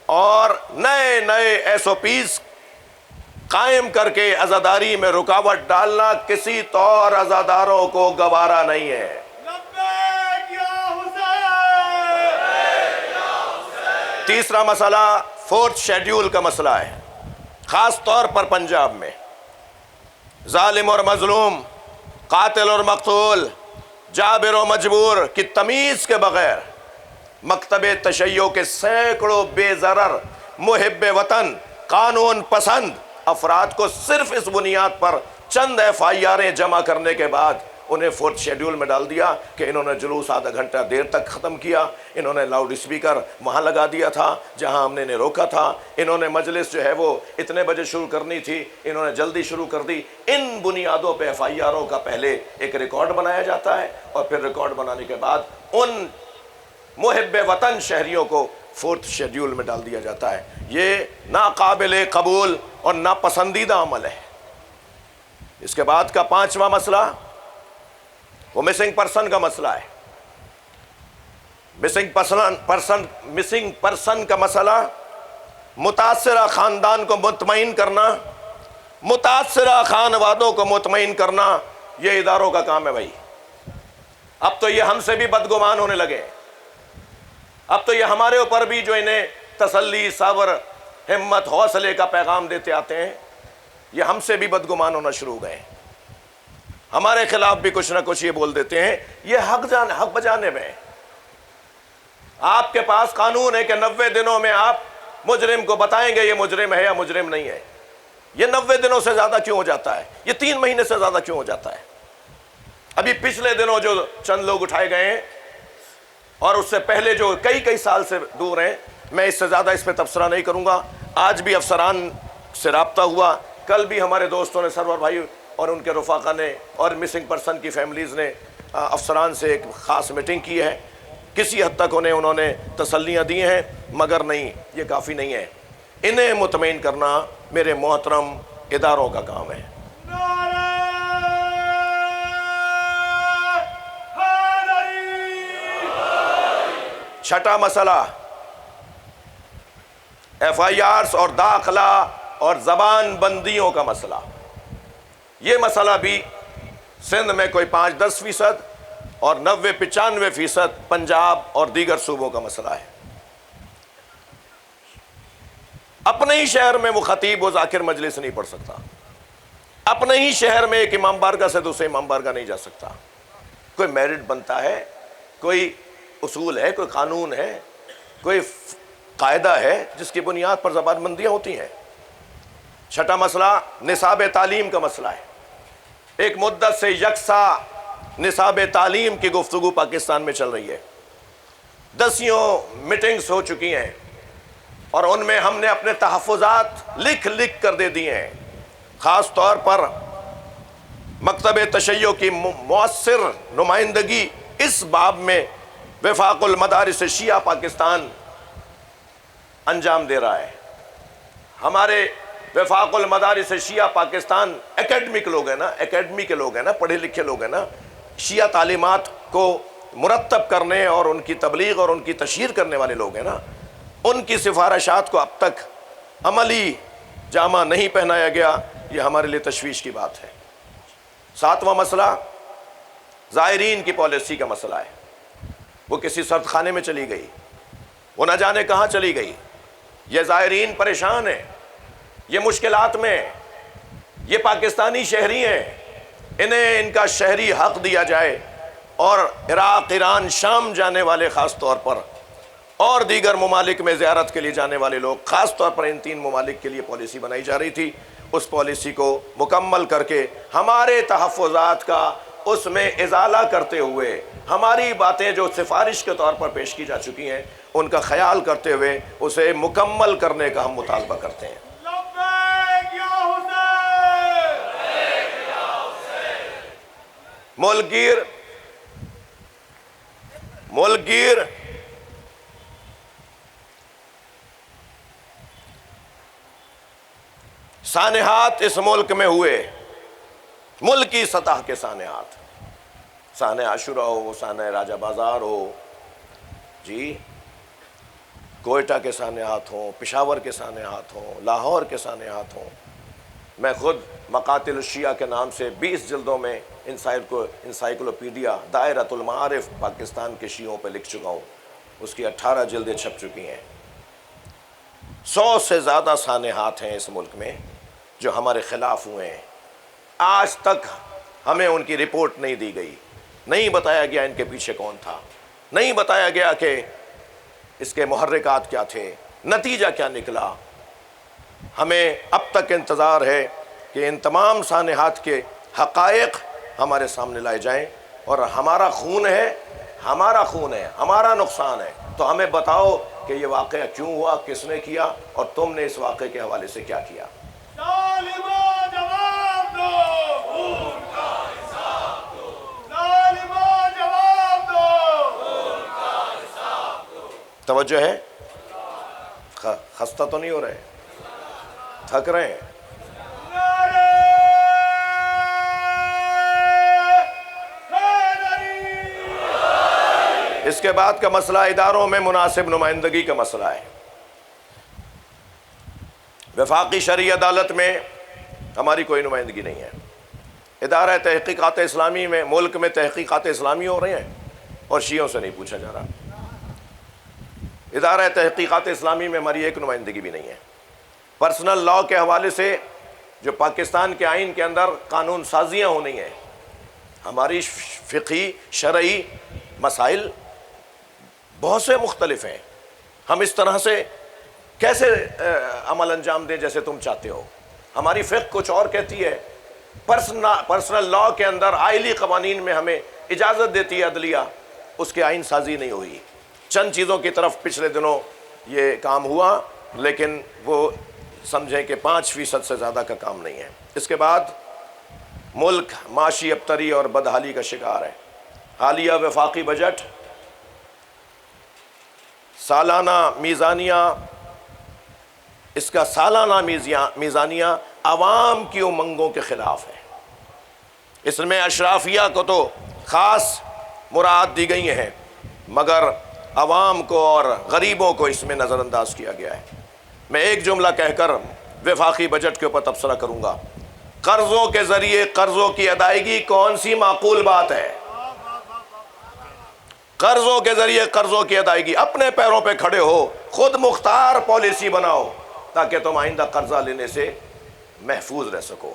اور نئے SOPs قائم کر کے عزاداری میں رکاوٹ ڈالنا کسی طور عزاداروں کو گوارا نہیں ہے۔ تیسرا مسئلہ 4th شیڈیول کا مسئلہ ہے، خاص طور پر پنجاب میں ظالم اور مظلوم، قاتل اور مقتول، جابر و مجبور کی تمیز کے بغیر مکتب تشیع کے سینکڑوں بے ضرر محب وطن قانون پسند افراد کو صرف اس بنیاد پر چند FIRیں جمع کرنے کے بعد انہیں فورتھ شیڈیول میں ڈال دیا کہ انہوں نے جلوس آدھا گھنٹہ دیر تک ختم کیا، انہوں نے لاؤڈ اسپیکر وہاں لگا دیا تھا جہاں ہم نے انہیں روکا تھا، انہوں نے مجلس جو ہے وہ اتنے بجے شروع کرنی تھی، انہوں نے جلدی شروع کر دی۔ ان بنیادوں پہ ایف آئی آروں کا پہلے ایک ریکارڈ بنایا جاتا ہے اور پھر ریکارڈ بنانے کے بعد ان محب وطن شہریوں کو فورتھ شیڈیول میں ڈال دیا جاتا ہے۔ یہ ناقابل قبول اور ناپسندیدہ عمل ہے۔ اس کے بعد کا پانچواں مسئلہ وہ مسنگ پرسن کا مسئلہ ہے۔ مسنگ پرسن کا مسئلہ متاثرہ خاندان کو مطمئن کرنا، متاثرہ خانوادوں کو مطمئن کرنا، یہ اداروں کا کام ہے بھائی۔ اب تو یہ ہم سے بھی بدگمان ہونے لگے، اب تو یہ ہمارے اوپر بھی جو انہیں تسلی، صبر، ہمت، حوصلے کا پیغام دیتے آتے ہیں، یہ ہم سے بھی بدگمان ہونا شروع ہو گئے، ہمارے خلاف بھی کچھ نہ کچھ یہ بول دیتے ہیں۔ یہ حق بجانب ہے۔ آپ کے پاس قانون ہے کہ 90 دنوں میں آپ مجرم کو بتائیں گے یہ مجرم ہے یا مجرم نہیں ہے۔ یہ 90 دنوں سے زیادہ کیوں ہو جاتا ہے؟ یہ 3 مہینے سے زیادہ کیوں ہو جاتا ہے؟ ابھی پچھلے دنوں جو چند لوگ اٹھائے گئے ہیں اور اس سے پہلے جو کئی سال سے دور ہیں، میں اس سے زیادہ اس پہ تبصرہ نہیں کروں گا۔ آج بھی افسران سے رابطہ ہوا، کل بھی ہمارے دوستوں نے، سرور بھائی اور ان کے رفاقہ نے اور مسنگ پرسن کی فیملیز نے افسران سے ایک خاص میٹنگ کی ہے۔ کسی حد تک انہوں نے تسلیاں دی ہیں، مگر نہیں، یہ کافی نہیں ہے۔ انہیں مطمئن کرنا میرے محترم اداروں کا کام ہے۔ چھٹا مسئلہ ایف آئی آرز اور داخلہ اور زبان بندیوں کا مسئلہ۔ یہ مسئلہ بھی سندھ میں کوئی 5-10% اور 90-95% پنجاب اور دیگر صوبوں کا مسئلہ ہے۔ اپنے ہی شہر میں وہ خطیب و ذاکر مجلس نہیں پڑھ سکتا، اپنے ہی شہر میں ایک امام بارگاہ سے دوسرے امام بارگاہ نہیں جا سکتا۔ کوئی میرٹ بنتا ہے، کوئی اصول ہے، کوئی قانون ہے، کوئی قاعدہ ہے جس کی بنیاد پر زبان بندیاں ہوتی ہیں۔ چھٹا مسئلہ نصاب تعلیم کا مسئلہ ہے۔ ایک مدت سے یکساں نصاب تعلیم کی گفتگو پاکستان میں چل رہی ہے، 10 میٹنگز ہو چکی ہیں اور ان میں ہم نے اپنے تحفظات لکھ کر دے دیے ہیں۔ خاص طور پر مکتب تشیع کی مؤثر نمائندگی اس باب میں وفاق المدارس شیعہ پاکستان انجام دے رہا ہے۔ ہمارے وفاق المدارس شیعہ پاکستان اکیڈمک لوگ ہیں نا، اکیڈمی کے لوگ ہیں نا، پڑھے لکھے لوگ ہیں نا، شیعہ تعلیمات کو مرتب کرنے اور ان کی تبلیغ اور ان کی تشہیر کرنے والے لوگ ہیں نا، ان کی سفارشات کو اب تک عملی جامہ نہیں پہنایا گیا، یہ ہمارے لیے تشویش کی بات ہے۔ 7واں مسئلہ زائرین کی پالیسی کا مسئلہ ہے۔ وہ کسی سرد خانے میں چلی گئی، وہ نہ جانے کہاں چلی گئی۔ یہ زائرین پریشان ہیں، یہ مشکلات میں، یہ پاکستانی شہری ہیں، انہیں ان کا شہری حق دیا جائے اور عراق، ایران، شام جانے والے خاص طور پر اور دیگر ممالک میں زیارت کے لیے جانے والے لوگ، خاص طور پر ان 3 ممالک کے لیے پالیسی بنائی جا رہی تھی۔ اس پالیسی کو مکمل کر کے ہمارے تحفظات کا اس میں ازالہ کرتے ہوئے، ہماری باتیں جو سفارش کے طور پر پیش کی جا چکی ہیں ان کا خیال کرتے ہوئے اسے مکمل کرنے کا ہم مطالبہ کرتے ہیں۔ ملک گیر سانحات اس ملک میں ہوئے، ملکی سطح کے سانحات، سانح عاشورہ ہو، سانح راجہ بازار ہو، جی کوئٹہ کے سانحات ہوں، پشاور کے سانحات ہوں، لاہور کے سانحات ہوں۔ میں خود مقاتل الشیعہ کے نام سے 20 جلدوں میں انسائکلوپیڈیا دائرۃ المعارف پاکستان کے شیعوں پہ لکھ چکا ہوں، اس کی 18 جلدیں چھپ چکی ہیں۔ 100 سے زیادہ سانحات ہیں اس ملک میں جو ہمارے خلاف ہوئے ہیں، آج تک ہمیں ان کی رپورٹ نہیں دی گئی، نہیں بتایا گیا ان کے پیچھے کون تھا، نہیں بتایا گیا کہ اس کے محرکات کیا تھے، نتیجہ کیا نکلا۔ ہمیں اب تک انتظار ہے کہ ان تمام سانحات کے حقائق ہمارے سامنے لائے جائیں، اور ہمارا خون ہے، ہمارا نقصان ہے، تو ہمیں بتاؤ کہ یہ واقعہ کیوں ہوا، کس نے کیا، اور تم نے اس واقعے کے حوالے سے کیا کیا۔ ظالمو جواب دو، خون کا حساب دو، ظالمو جواب دو، خون کا حساب دو۔ توجہ ہے؟ خستہ تو نہیں ہو رہے؟ تھک رہے ہیں؟ نعرہ حیدری۔ اس کے بعد کا مسئلہ اداروں میں مناسب نمائندگی کا مسئلہ ہے۔ وفاقی شرعی عدالت میں ہماری کوئی نمائندگی نہیں ہے۔ ادارہ تحقیقات اسلامی میں، ملک میں تحقیقات اسلامی ہو رہے ہیں اور شیعوں سے نہیں پوچھا جا رہا۔ ادارہ تحقیقات اسلامی میں ہماری ایک نمائندگی بھی نہیں ہے۔ پرسنل لاء کے حوالے سے جو پاکستان کے آئین کے اندر قانون سازیاں ہونی ہیں، ہماری فقہی شرعی مسائل بہت سے مختلف ہیں، ہم اس طرح سے کیسے عمل انجام دیں جیسے تم چاہتے ہو؟ ہماری فقہ کچھ اور کہتی ہے۔ پرسنل لاء کے اندر آئلی قوانین میں ہمیں اجازت دیتی ہے عدلیہ، اس کے آئین سازی نہیں ہوئی۔ چند چیزوں کی طرف پچھلے دنوں یہ کام ہوا، لیکن وہ سمجھیں کہ 5% سے زیادہ کا کام نہیں ہے۔ اس کے بعد ملک معاشی ابتری اور بدحالی کا شکار ہے۔ حالیہ وفاقی بجٹ، سالانہ میزانیہ، اس کا سالانہ میزانیہ عوام کی امنگوں کے خلاف ہے۔ اس میں اشرافیہ کو تو خاص مراعات دی گئی ہیں، مگر عوام کو اور غریبوں کو اس میں نظر انداز کیا گیا ہے۔ میں ایک جملہ کہہ کر وفاقی بجٹ کے اوپر تبصرہ کروں گا۔ قرضوں کے ذریعے قرضوں کی ادائیگی کون سی معقول بات ہے؟ قرضوں کے ذریعے قرضوں کی ادائیگی، اپنے پیروں پہ کھڑے ہو، خود مختار پالیسی بناؤ تاکہ تم آئندہ قرضہ لینے سے محفوظ رہ سکو۔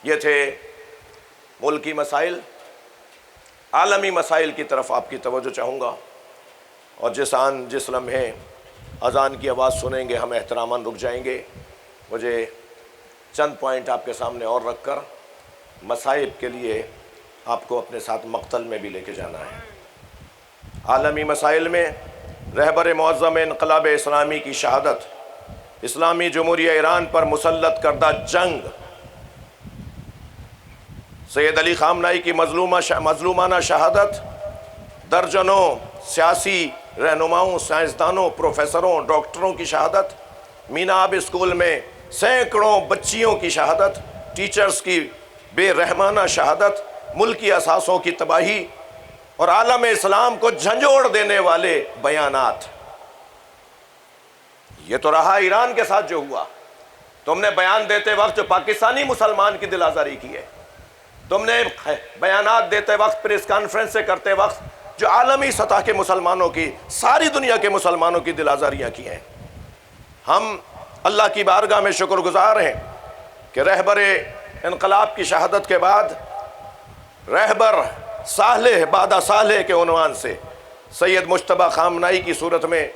یہ تھے ملکی مسائل۔ عالمی مسائل کی طرف آپ کی توجہ چاہوں گا، اور جس لمحے اذان کی آواز سنیں گے ہم احتراماً رک جائیں گے۔ مجھے چند پوائنٹ آپ کے سامنے اور رکھ کر مصائب کے لیے آپ کو اپنے ساتھ مقتل میں بھی لے کے جانا ہے۔ عالمی مسائل میں رہبر معظم انقلاب اسلامی کی شہادت، اسلامی جمہوریہ ایران پر مسلط کردہ جنگ، سید علی خامنہئی کی مظلومانہ شہادت، درجنوں سیاسی رہنماؤں، سائنسدانوں، پروفیسروں، ڈاکٹروں کی شہادت، میناب اسکول میں سینکڑوں بچیوں کی شہادت، ٹیچرز کی بے رحمانہ شہادت، ملکی اثاثوں کی تباہی اور عالم اسلام کو جھنجھوڑ دینے والے بیانات۔ یہ تو رہا ایران کے ساتھ جو ہوا۔ تم نے بیان دیتے وقت جو پاکستانی مسلمان کی دل آزاری کی ہے، تم نے بیانات دیتے وقت، پریس کانفرنس سے کرتے وقت جو عالمی سطح کے مسلمانوں کی، ساری دنیا کے مسلمانوں کی دل آزاریاں کی ہیں۔ ہم اللہ کی بارگاہ میں شکر گزار ہیں کہ رہبر انقلاب کی شہادت کے بعد رہبر صالح بعد صالح کے عنوان سے سید مجتبیٰ خامنہئی کی صورت میں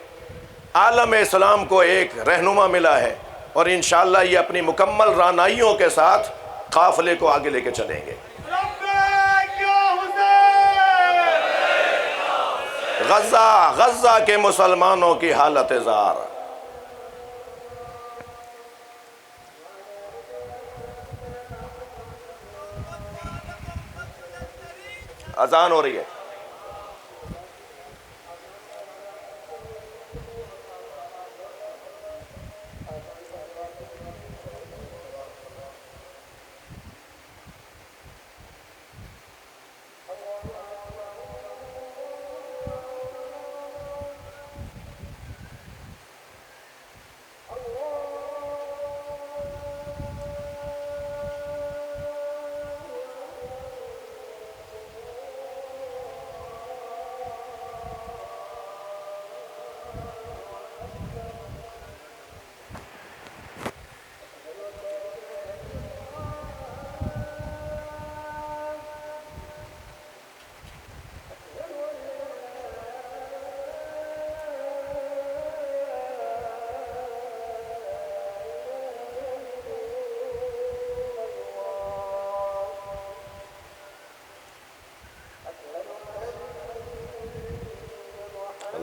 عالم اسلام کو ایک رہنما ملا ہے، اور انشاءاللہ یہ اپنی مکمل رانائیوں کے ساتھ قافلے کو آگے لے کے چلیں گے۔ لبیک یا حسین، غزہ کے مسلمانوں کی حالت زار۔ اذان ہو رہی ہے۔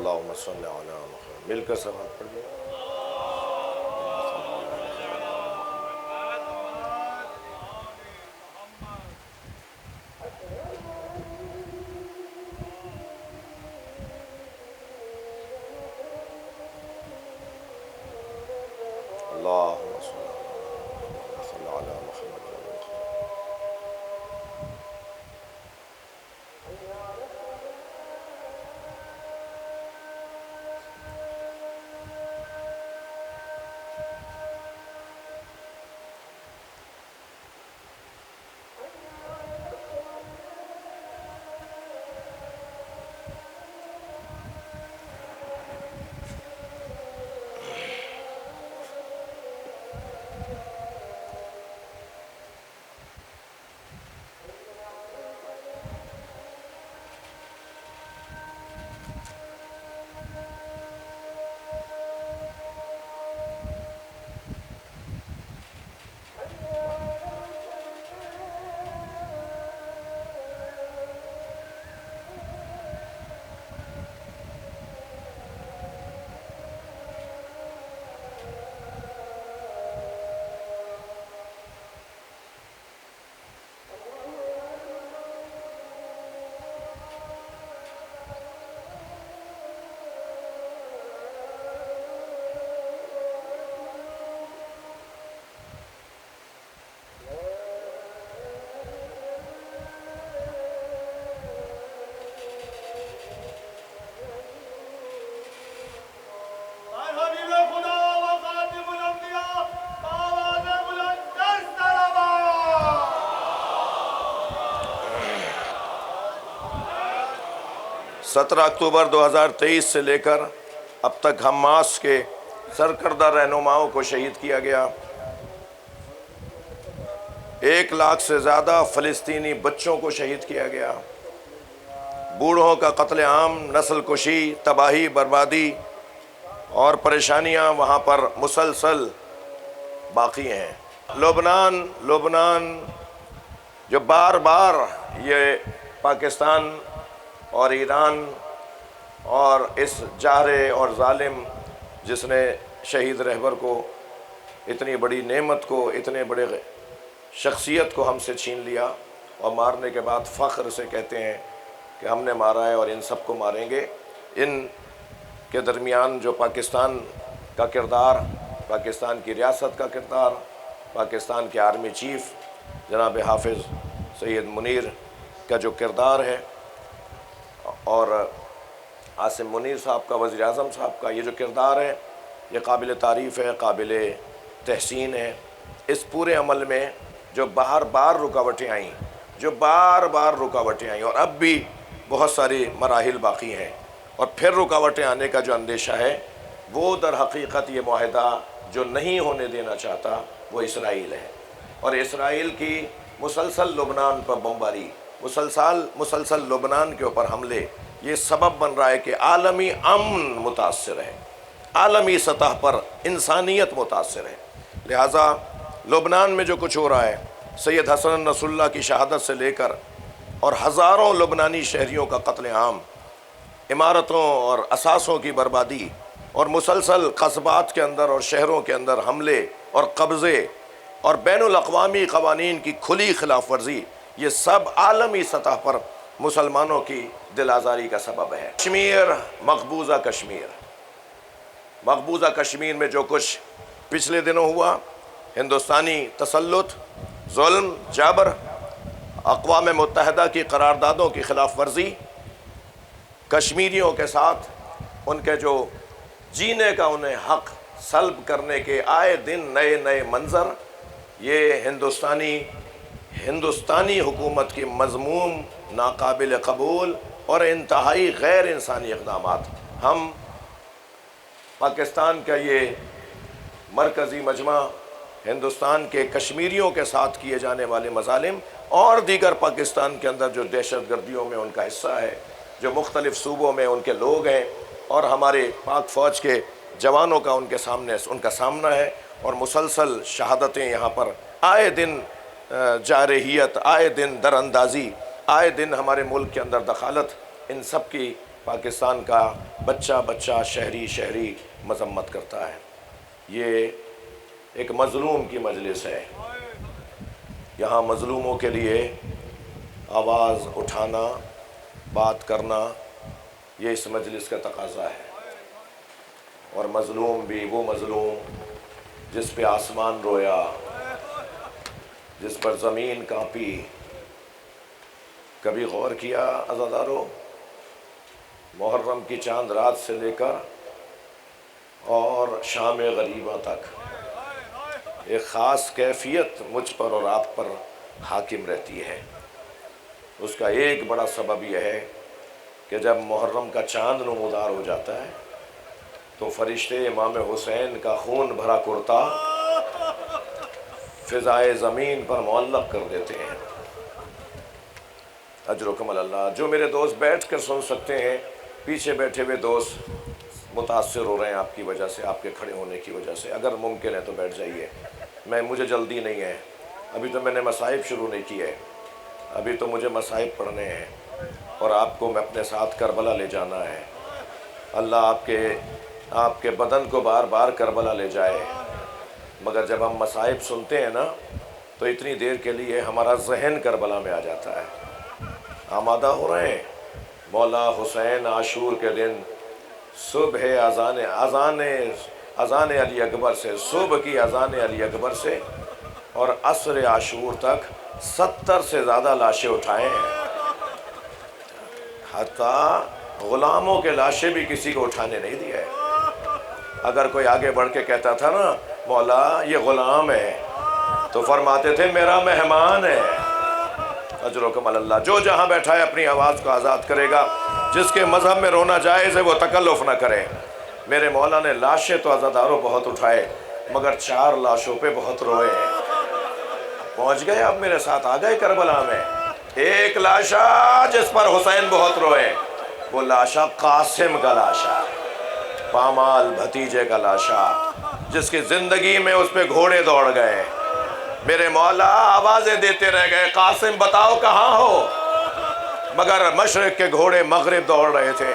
اللہم صلی علی محمد، مل کر سلام پڑھ لیں۔ اللہم صلی علی محمد۔ حبیب خدا و خاتم الانبیاء آواز بلند در سلام 17 اکتوبر 2023 سے لے کر اب تک حماس کے سرکردہ رہنماؤں کو شہید کیا گیا۔ 1 لاکھ سے زیادہ فلسطینی بچوں کو شہید کیا گیا۔ بوڑھوں کا قتل عام، نسل کشی، تباہی، بربادی اور پریشانیاں وہاں پر مسلسل باقی ہیں۔ لبنان جو بار بار یہ پاکستان اور ایران اور اس جاہر اور ظالم جس نے شہید رہبر کو، اتنی بڑی نعمت کو، اتنے بڑے شخصیت کو ہم سے چھین لیا، اور مارنے کے بعد فخر سے کہتے ہیں کہ ہم نے مارا ہے اور ان سب کو ماریں گے۔ ان کے درمیان جو پاکستان کا کردار، پاکستان کی ریاست کا کردار، پاکستان کے آرمی چیف جناب حافظ سید منیر کا جو کردار ہے، اور عاصم منیر صاحب کا، وزیر اعظم صاحب کا یہ جو کردار ہے، یہ قابل تعریف ہے، قابل تحسین ہے۔ اس پورے عمل میں جو بار بار رکاوٹیں آئیں اور اب بھی بہت ساری مراحل باقی ہیں، اور پھر رکاوٹیں آنے کا جو اندیشہ ہے، وہ در حقیقت یہ معاہدہ جو نہیں ہونے دینا چاہتا وہ اسرائیل ہے، اور اسرائیل کی مسلسل لبنان پر بمباری، مسلسل لبنان کے اوپر حملے، یہ سبب بن رہا ہے کہ عالمی امن متاثر ہے، عالمی سطح پر انسانیت متاثر ہے۔ لہٰذا لبنان میں جو کچھ ہو رہا ہے، سید حسن نصر اللہ کی شہادت سے لے کر اور ہزاروں لبنانی شہریوں کا قتل عام، عمارتوں اور اثاثوں کی بربادی، اور مسلسل قصبات کے اندر اور شہروں کے اندر حملے اور قبضے اور بین الاقوامی قوانین کی کھلی خلاف ورزی، یہ سب عالمی سطح پر مسلمانوں کی دل آزاری کا سبب ہے۔ مقبوضہ کشمیر میں جو کچھ پچھلے دنوں ہوا، ہندوستانی تسلط، ظلم، جبر، اقوام متحدہ کی قراردادوں کی خلاف ورزی، کشمیریوں کے ساتھ ان کے جو جینے کا انہیں حق سلب کرنے کے آئے دن نئے منظر، یہ ہندوستانی حکومت کی مذموم، ناقابل قبول اور انتہائی غیر انسانی اقدامات۔ ہم پاکستان کا یہ مرکزی مجمع ہندوستان کے کشمیریوں کے ساتھ کیے جانے والے مظالم اور دیگر پاکستان کے اندر جو دہشت گردیوں میں ان کا حصہ ہے، جو مختلف صوبوں میں ان کے لوگ ہیں، اور ہمارے پاک فوج کے جوانوں کا ان کے سامنے ان کا سامنا ہے، اور مسلسل شہادتیں یہاں پر آئے دن، جارحیت، آئے دن در اندازی، آئے دن ہمارے ملک کے اندر دخالت، ان سب کی پاکستان کا بچہ بچہ شہری مذمت کرتا ہے۔ یہ ایک مظلوم کی مجلس ہے، یہاں مظلوموں کے لیے آواز اٹھانا، بات کرنا، یہ اس مجلس کا تقاضا ہے۔ اور مظلوم بھی وہ مظلوم جس پہ آسمان رویا، جس پر زمین کانپی۔ کبھی غور کیا عزادارو، محرم کی چاند رات سے لے کر اور شام غریبہ تک ایک خاص کیفیت مجھ پر اور آپ پر حاکم رہتی ہے۔ اس کا ایک بڑا سبب یہ ہے کہ جب محرم کا چاند نمودار ہو جاتا ہے تو فرشتے امام حسین کا خون بھرا کرتا فضائے زمین پر معلق کر دیتے ہیں۔ اجرکم اللہ۔ جو میرے دوست بیٹھ کر سن سکتے ہیں، پیچھے بیٹھے ہوئے دوست متاثر ہو رہے ہیں آپ کی وجہ سے، آپ کے کھڑے ہونے کی وجہ سے، اگر ممکن ہے تو بیٹھ جائیے۔ مجھے جلدی نہیں ہے، ابھی تو میں نے مصائب شروع نہیں کیے، ابھی تو مجھے مصائب پڑھنے ہیں اور آپ کو میں اپنے ساتھ کربلا لے جانا ہے۔ اللہ آپ کے بدن کو بار بار کربلا لے جائے، مگر جب ہم مصائب سنتے ہیں نا تو اتنی دیر کے لیے ہمارا ذہن کربلا میں آ جاتا ہے۔ آمادہ ہو رہے ہیں؟ مولا حسین عاشور کے دن صبح اذان علی اکبر سے، صبح کی اذان علی اکبر سے اور عصر عاشور تک 70 سے زیادہ لاشیں اٹھائے ہیں، حتیٰ غلاموں کے لاشیں بھی کسی کو اٹھانے نہیں دیا ہے۔ اگر کوئی آگے بڑھ کے کہتا تھا نا مولا یہ غلام ہے تو فرماتے تھے میرا مہمان ہے۔ اجرکم اللہ۔ جو جہاں بیٹھا ہے اپنی آواز کو آزاد کرے گا، جس کے مذہب میں رونا جائز ہے وہ تکلف نہ کرے۔ میرے مولا نے لاشیں تو عزاداروں بہت اٹھائے، مگر 4 لاشوں پہ بہت روئے ہیں۔ پہنچ گئے اب میرے ساتھ، آ گئے کربلا میں۔ ایک لاشا جس پر حسین بہت روئے، وہ لاشا قاسم کا لاشا، پامال بھتیجے کا لاشا، جس کی زندگی میں اس پہ گھوڑے دوڑ گئے۔ میرے مولا آوازیں دیتے رہ گئے قاسم بتاؤ کہاں ہو، مگر مشرق کے گھوڑے مغرب دوڑ رہے تھے،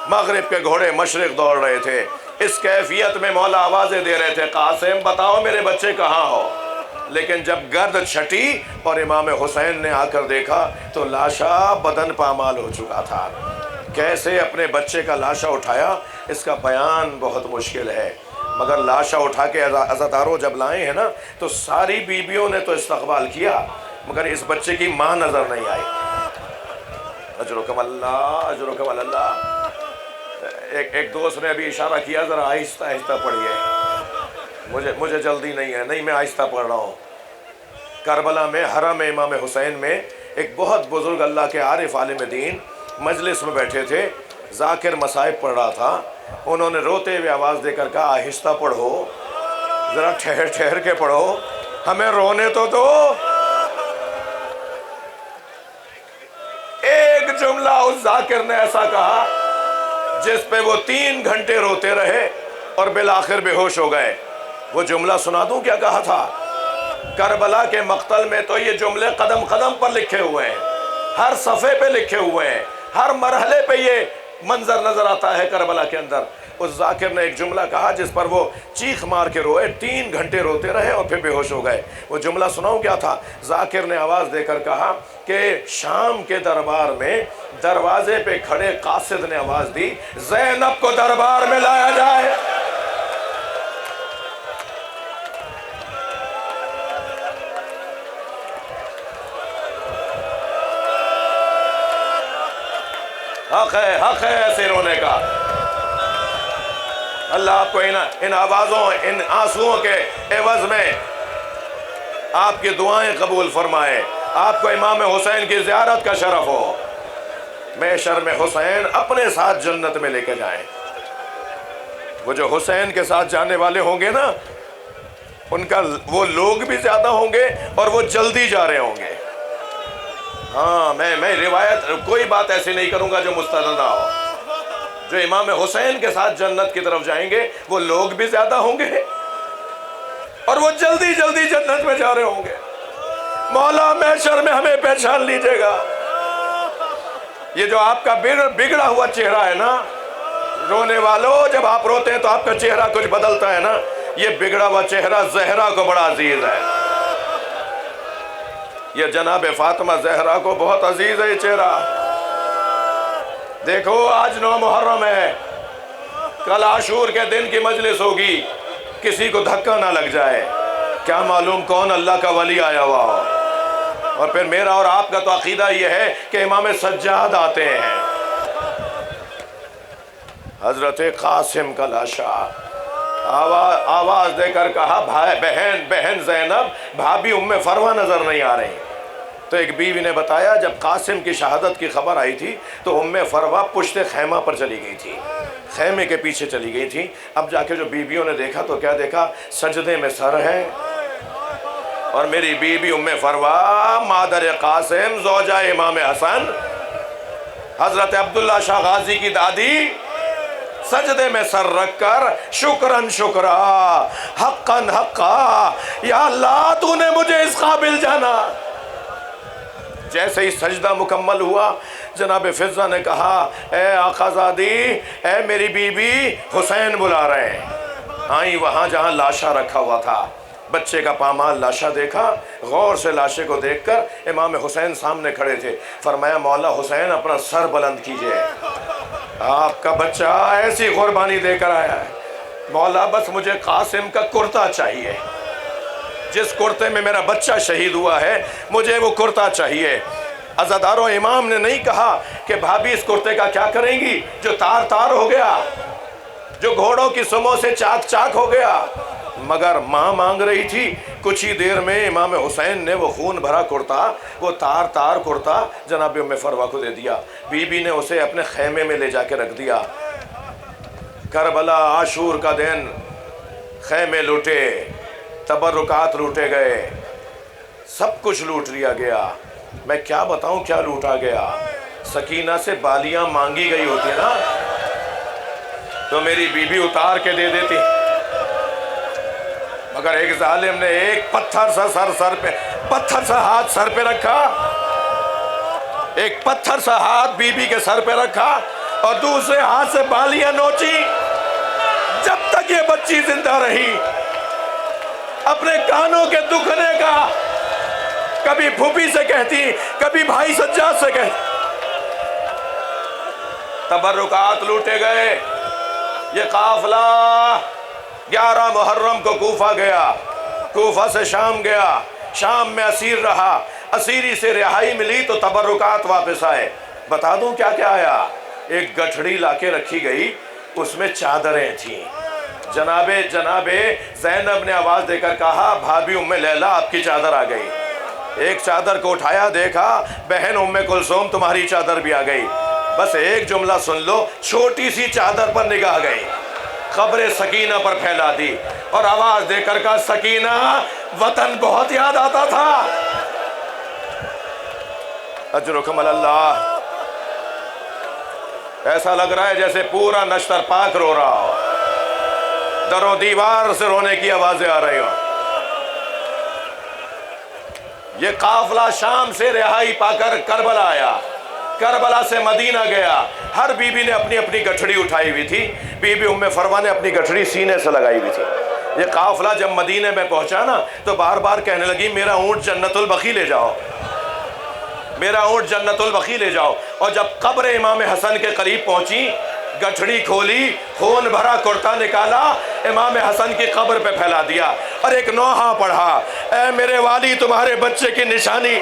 مغرب کے گھوڑے مشرق دوڑ رہے تھے۔ اس کیفیت میں مولا آوازیں دے رہے تھے قاسم بتاؤ میرے بچے کہاں ہو۔ لیکن جب گرد چھٹی اور امام حسین نے آ کر دیکھا تو لاشا بدن پامال ہو چکا تھا۔ کیسے اپنے بچے کا لاشا اٹھایا اس کا بیان بہت مشکل ہے، مگر لاشا اٹھا کے عزاداروں جب لائے ہیں نا تو ساری بیویوں نے تو استقبال کیا، مگر اس بچے کی ماں نظر نہیں آئی۔ اجرکم اللہ، اجرکم اللہ۔ ایک دوست نے ابھی اشارہ کیا ذرا آہستہ آہستہ پڑھیے، مجھے جلدی نہیں ہے، نہیں میں آہستہ پڑھ رہا ہوں۔ کربلا میں حرم امام حسین میں ایک بہت بزرگ اللہ کے عارف عالم دین مجلس میں بیٹھے تھے، ذاکر مصائب پڑھ رہا تھا۔ انہوں نے روتے ہوئے آواز دے کر کہا آہستہ پڑھو، ذرا ٹھہر ٹھہر کے پڑھو، ہمیں رونے تو دو۔ ایک جملہ اس ذاکر نے ایسا کہا جس پہ وہ 3 گھنٹے روتے رہے اور بالآخر بے ہوش ہو گئے۔ وہ جملہ سنا دوں کیا کہا تھا؟ کربلا کے مقتل میں تو یہ جملے قدم قدم پر لکھے ہوئے ہیں، ہر صفحے پہ لکھے ہوئے ہیں، ہر مرحلے پہ یہ منظر نظر آتا ہے کربلا کے اندر۔ اس ذاکر نے ایک جملہ کہا جس پر وہ چیخ مار کے روئے، 3 گھنٹے روتے رہے اور پھر بے ہوش ہو گئے۔ وہ جملہ سناؤں کیا تھا؟ ذاکر نے آواز دے کر کہا کہ شام کے دربار میں دروازے پہ کھڑے قاصد نے آواز دی زینب کو دربار میں لایا جائے۔ حق ہے ایسے رونے کا۔ اللہ آپ کو ان آوازوں، ان آنسوؤں کے عوض میں آپ کی دعائیں قبول فرمائے، آپ کو امام حسین کی زیارت کا شرف ہو، محشر میں حسین اپنے ساتھ جنت میں لے کے جائیں۔ وہ جو حسین کے ساتھ جانے والے ہوں گے نا ان کا وہ لوگ بھی زیادہ ہوں گے اور وہ جلدی جا رہے ہوں گے۔ ہاں میں روایت کوئی بات ایسی نہیں کروں گا جو مستند نہ ہو۔ جو امام حسین کے ساتھ جنت کی طرف جائیں گے وہ لوگ بھی زیادہ ہوں گے اور وہ جلدی جلدی جنت میں جا رہے ہوں گے۔ مولا محشر میں ہمیں پہچان لیجئے گا۔ یہ جو آپ کا بگڑا ہوا چہرہ ہے نا، رونے والوں جب آپ روتے ہیں تو آپ کا چہرہ کچھ بدلتا ہے نا، یہ بگڑا ہوا چہرہ زہرا کو بڑا عزیز ہے. یہ جناب فاطمہ زہرا کو بہت عزیز ہے یہ چہرہ. دیکھو آج 9 محرم ہے، کل عاشور کے دن کی مجلس ہوگی، کسی کو دھکا نہ لگ جائے، کیا معلوم کون اللہ کا ولی آیا ہوا ہو. اور پھر میرا اور آپ کا تو عقیدہ یہ ہے کہ امام سجاد آتے ہیں. حضرت قاسم کا لاشا آواز دے کر کہا بہن زینب، بھابی ام فروہ نظر نہیں آ رہی. تو ایک بیوی نے بتایا جب قاسم کی شہادت کی خبر آئی تھی تو ام فروہ پشت خیمہ پر چلی گئی تھی، خیمے کے پیچھے چلی گئی تھی. اب جا کے جو بیویوں نے دیکھا تو کیا دیکھا؟ سجدے میں سر ہے. اور میری بیوی ام فروہ مادر قاسم زوجہ امام حسن حضرت عبداللہ شاہ غازی کی دادی سجدے میں سر رکھ کر شکراً شکرا حقاً حقا، یا اللہ تو نے مجھے اس قابل جانا. جیسے ہی سجدہ مکمل ہوا جناب فضہ نے کہا اے آقا زادی، اے میری بیوی، حسین بلا رہے ہیں. آئیں وہاں جہاں لاشا رکھا ہوا تھا، بچے کا پامال لاشا دیکھا، غور سے لاشے کو دیکھ کر امام حسین سامنے کھڑے تھے. فرمایا مولا حسین اپنا سر بلند کیجئے، آپ کا بچہ ایسی قربانی دے کر آیا ہے. مولا بس مجھے قاسم کا کرتا چاہیے، جس کرتے میں میرا بچہ شہید ہوا ہے مجھے وہ کرتا چاہیے. عزاداروں امام نے نہیں کہا کہ بھابی اس کرتے کا کیا کریں گی جو تار تار ہو گیا، جو گھوڑوں کی سموں سے چاک چاک ہو گیا، مگر ماں مانگ رہی تھی. کچھ ہی دیر میں امام حسین نے وہ خون بھرا کرتا، وہ تار تار کرتا جناب ام فروہ کو دے دیا. بی بی نے اسے اپنے خیمے میں لے جا کے رکھ دیا. کربلا عاشور کا دن خیمے لوٹے، تبرکات لوٹے گئے، سب کچھ لوٹ لیا گیا. میں کیا بتاؤں کیا لوٹا گیا. سکینہ سے بالیاں مانگی گئی ہوتی نا تو میری بیوی اتار کے دے دیتی، مگر ایک ظالم نے ایک پتھر سا ہاتھ سر پہ رکھا، ایک پتھر سا ہاتھ بیوی کے سر پہ رکھا اور دوسرے ہاتھ سے بالیاں نوچی. جب تک یہ بچی زندہ رہی اپنے کانوں کے دکھنے کا کبھی پھوپھی سے کہتی، کبھی بھائی سجاد سے کہتی. تبرکات لوٹے گئے. یہ قافلہ 11 محرم کو کوفہ گیا، کوفہ سے شام گیا، شام میں اسیر رہا، اسیری سے رہائی ملی تو تبرکات واپس آئے. بتا دوں کیا کیا آیا؟ ایک گٹھڑی لا کے رکھی گئی، اس میں چادریں تھیں. جناب زینب نے آواز دے کر کہا بھابی ام لیلہ آپ کی چادر آ گئی. ایک چادر کو اٹھایا، دیکھا بہن ام کلثوم تمہاری چادر بھی آ گئی. بس ایک جملہ سن لو، چھوٹی سی چادر پر نگاہ گئی، قبر سکینہ پر پھیلا دی اور آواز دے کر کہا سکینہ وطن بہت یاد آتا تھا. اجرکم اللہ. ایسا لگ رہا ہے جیسے پورا نشتر پاک رو رہا ہو، در و دیوار سے رونے کی آوازیں آ رہی ہوں. یہ قافلہ شام سے رہائی پا کر کربلا آیا، کربلا سے مدینہ گیا. ہر بی بی نے اپنی اپنی گٹھڑی اٹھائی ہوئی تھی. بی بی ام فروہ نے اپنی گٹھڑی سینے سے لگائی ہوئی تھی. یہ قافلہ جب مدینہ میں پہنچا نا تو بار بار کہنے لگی میرا اونٹ جنت البقیع لے جاؤ، میرا اونٹ جنت البقیع لے جاؤ. اور جب قبر امام حسن کے قریب پہنچی، گٹھڑی کھولی، خون بھرا کرتا نکالا، امام حسن کی قبر پہ پھیلا دیا اور ایک نوحہ پڑھا، اے میرے والی تمہارے بچے کی نشانی.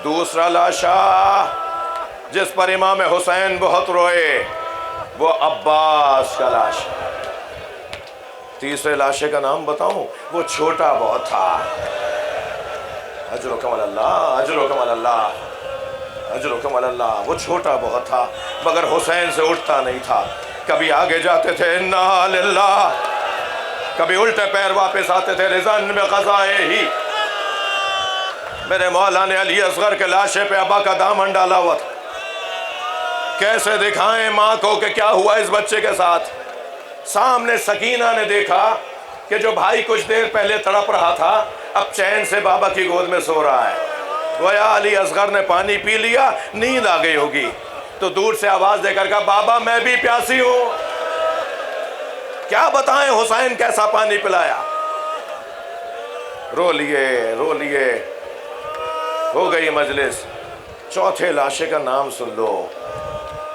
دوسرا لاشا جس پر امام حسین بہت روئے وہ عباس کا لاشا. تیسرے لاشے کا نام بتاؤں، وہ چھوٹا بہت تھا. اجرکم اللہ، اجرکم اللہ، اجرکم اللہ. وہ چھوٹا بہت تھا مگر حسین سے اٹھتا نہیں تھا. کبھی آگے جاتے تھے انا للہ، کبھی الٹے پیر واپس آتے تھے رضن بقضائے ہی. میرے مولا نے علی اصغر کے لاشے پہ ابا کا دامن ڈالا ہوا تھا. کیسے دکھائیں ماں کو کہ کیا ہوا اس بچے کے ساتھ. سامنے سکینہ نے دیکھا کہ جو بھائی کچھ دیر پہلے تڑپ رہا تھا اب چین سے بابا کی گود میں سو رہا ہے. گویا علی اصغر نے پانی پی لیا, نیند آ گئی ہوگی, تو دور سے آواز دے کر کہا بابا میں بھی پیاسی ہوں. کیا بتائیں حسین کیسا پانی پلایا. رو لیے ہو گئی مجلس. چوتھے لاشے کا نام سن لو,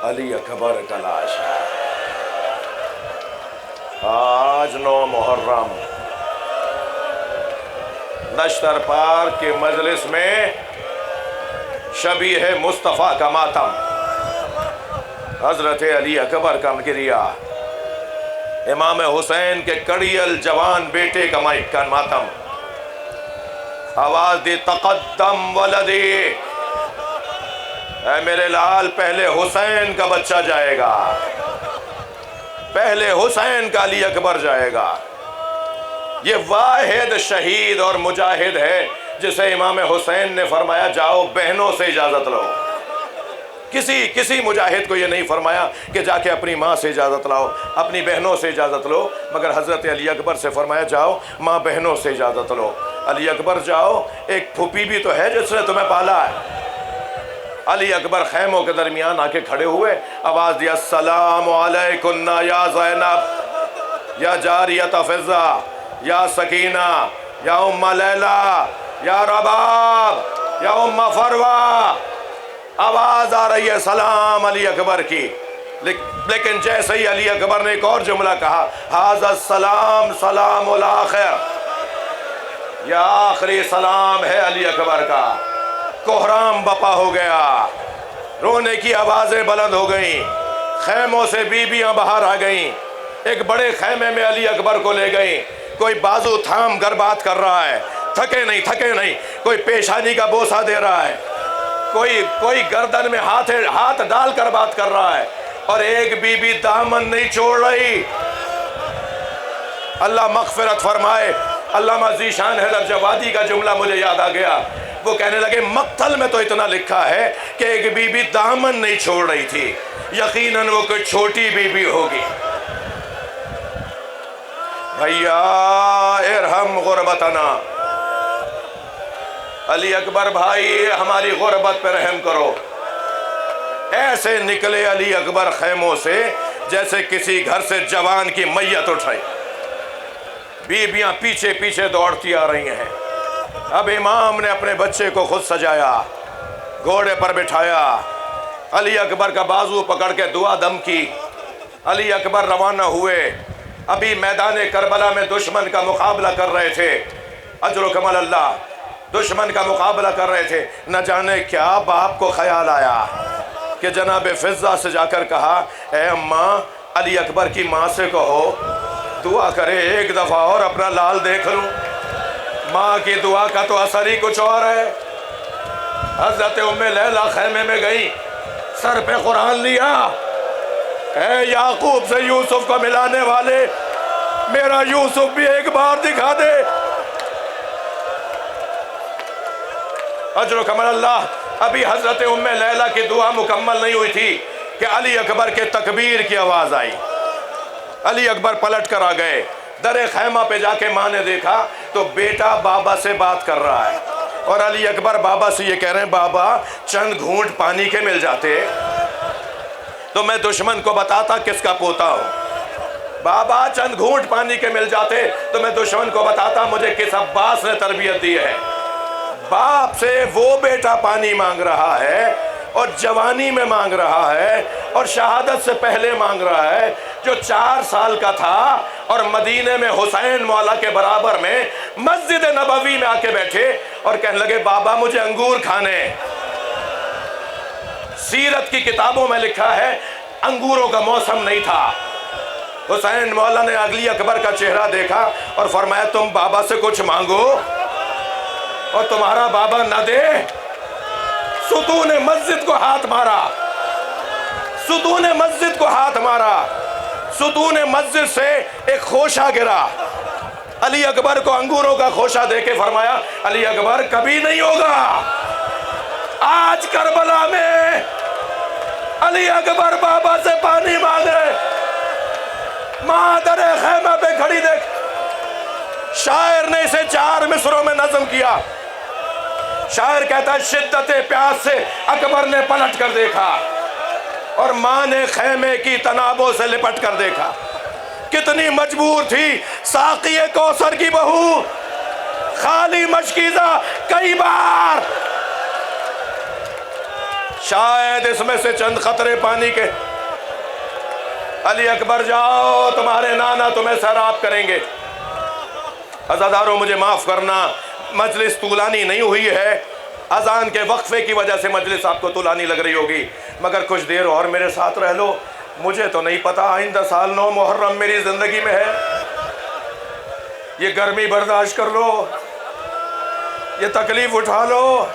علی اکبر کا لاش ہے. آج 9 محرم نشتر پارک کے مجلس میں شبیہ مصطفیٰ کا ماتم, حضرت علی اکبر کا گریہ, امام حسین کے کڑیل جوان بیٹے کا ماتم. آواز دی تقدم ولدی, اے میرے لال پہلے حسین کا بچہ جائے گا, پہلے حسین کا علی اکبر جائے گا. یہ واحد شہید اور مجاہد ہے جسے امام حسین نے فرمایا جاؤ بہنوں سے اجازت لو. کسی مجاہد کو یہ نہیں فرمایا کہ جا کے اپنی ماں سے اجازت لاؤ, اپنی بہنوں سے اجازت لو, مگر حضرت علی اکبر سے فرمایا جاؤ ماں بہنوں سے اجازت لو. علی اکبر جاؤ, ایک پھوپھی بھی تو ہے جس نے تمہیں پالا ہے. علی اکبر خیموں کے درمیان آ کے کھڑے ہوئے, آواز دیا السلام علیکم یا زینب یا جاریت فضہ یا سکینہ یا ام لیلہ یا رباب یا ام فروہ. آواز آ رہی ہے سلام علی اکبر کی, لیکن جیسے ہی علی اکبر نے ایک اور جملہ کہا ھذا السلام سلام الاخر, یہ آخری سلام ہے علی اکبر کا. کوہرام بپا ہو گیا, رونے کی آوازیں بلند ہو گئیں, خیموں سے بیویاں باہر آ گئیں, ایک بڑے خیمے میں علی اکبر کو لے گئیں. کوئی بازو تھام کر بات کر رہا ہے, تھکے نہیں, کوئی پیشانی کا بوسہ دے رہا ہے, کوئی گردن میں ہاتھ ڈال کر بات کر رہا ہے, اور ایک بی بی دامن نہیں چھوڑ رہی. اللہ مغفرت فرمائے, علامہ ذیشان حیدر جوادی کا جملہ مجھے یاد آ گیا. وہ کہنے لگے مقتل میں تو اتنا لکھا ہے کہ ایک بی بی دامن نہیں چھوڑ رہی تھی, یقیناً وہ کوئی چھوٹی بی بی ہوگی. بھیا ارحم غربتنا, علی اکبر بھائی ہماری غربت پہ رحم کرو. ایسے نکلے علی اکبر خیموں سے جیسے کسی گھر سے جوان کی میت اٹھائی. بیویاں پیچھے دوڑتی آ رہی ہیں. اب امام نے اپنے بچے کو خود سجایا, گھوڑے پر بٹھایا, علی اکبر کا بازو پکڑ کے دعا دم کی. علی اکبر روانہ ہوئے. ابھی میدان کربلا میں دشمن کا مقابلہ کر رہے تھے, اجر و کمال اللہ, دشمن کا مقابلہ کر رہے تھے. نہ جانے کیا باپ کو خیال آیا کہ جناب فضہ سے جا کر کہا اے اماں علی اکبر کی ماں سے کہو دعا کرے ایک دفعہ اور اپنا لال دیکھ لوں. ماں کی دعا کا تو اثر ہی کچھ اور ہے. حضرت ام لیلہ خیمے میں گئی, سر پہ قرآن لیا, اے یعقوب سے یوسف کو ملانے والے میرا یوسف بھی ایک بار دکھا دے. اجر و کمال اللہ. ابھی حضرت ام لیلہ کی دعا مکمل نہیں ہوئی تھی کہ علی اکبر کے تکبیر کی آواز آئی. علی اکبر پلٹ کر آ گئے. در خیمہ پہ جا کے ماں نے دیکھا تو بیٹا بابا سے بات کر رہا ہے, اور علی اکبر بابا سے یہ کہہ رہے ہیں بابا چند گھونٹ پانی کے مل جاتے تو میں دشمن کو بتاتا کس کا پوتا ہوں. بابا چند گھونٹ پانی کے مل جاتے تو میں دشمن کو بتاتا مجھے کس عباس نے تربیت دی ہے. باپ سے وہ بیٹا پانی مانگ رہا ہے اور جوانی میں مانگ رہا ہے اور شہادت سے پہلے مانگ رہا ہے, جو 4 سال کا تھا اور مدینے میں حسین مولا کے برابر میں مسجد نبوی میں آ کے بیٹھے اور کہنے لگے بابا مجھے انگور کھانے. سیرت کی کتابوں میں لکھا ہے انگوروں کا موسم نہیں تھا. حسین مولا نے علی اکبر کا چہرہ دیکھا اور فرمایا تم بابا سے کچھ مانگو اور تمہارا بابا نہ دے. ستون مسجد کو ہاتھ مارا, ستون مسجد کو ہاتھ مارا, ستون مسجد سے ایک خوشہ گرا. علی اکبر کو انگوروں کا خوشہ دے کے فرمایا علی اکبر کبھی نہیں ہوگا. آج کربلا میں علی اکبر بابا سے پانی مانگ رہے, ماں در خیمہ پہ کھڑی دیکھ شاعر نے اسے 4 مصروں میں نظم کیا. شاعر کہتا ہے شدت پیاس سے اکبر نے پلٹ کر دیکھا اور ماں نے خیمے کی تنابوں سے لپٹ کر دیکھا. کتنی مجبور تھی ساقی کوثر کی بہو، خالی مشکیزہ کئی بار. شاید اس میں سے چند قطرے پانی کے. علی اکبر جاؤ، تمہارے نانا تمہیں سیراب کریں گے. عزاداروں مجھے معاف کرنا، مجلس طولانی نہیں ہوئی ہے، اذان کے وقفے کی وجہ سے مجلس آپ کو طولانی لگ رہی ہوگی، مگر کچھ دیر اور میرے ساتھ رہ لو. مجھے تو نہیں پتا آئندہ سال 9 محرم میری زندگی میں ہے. یہ گرمی برداشت کر لو، یہ تکلیف اٹھا لو.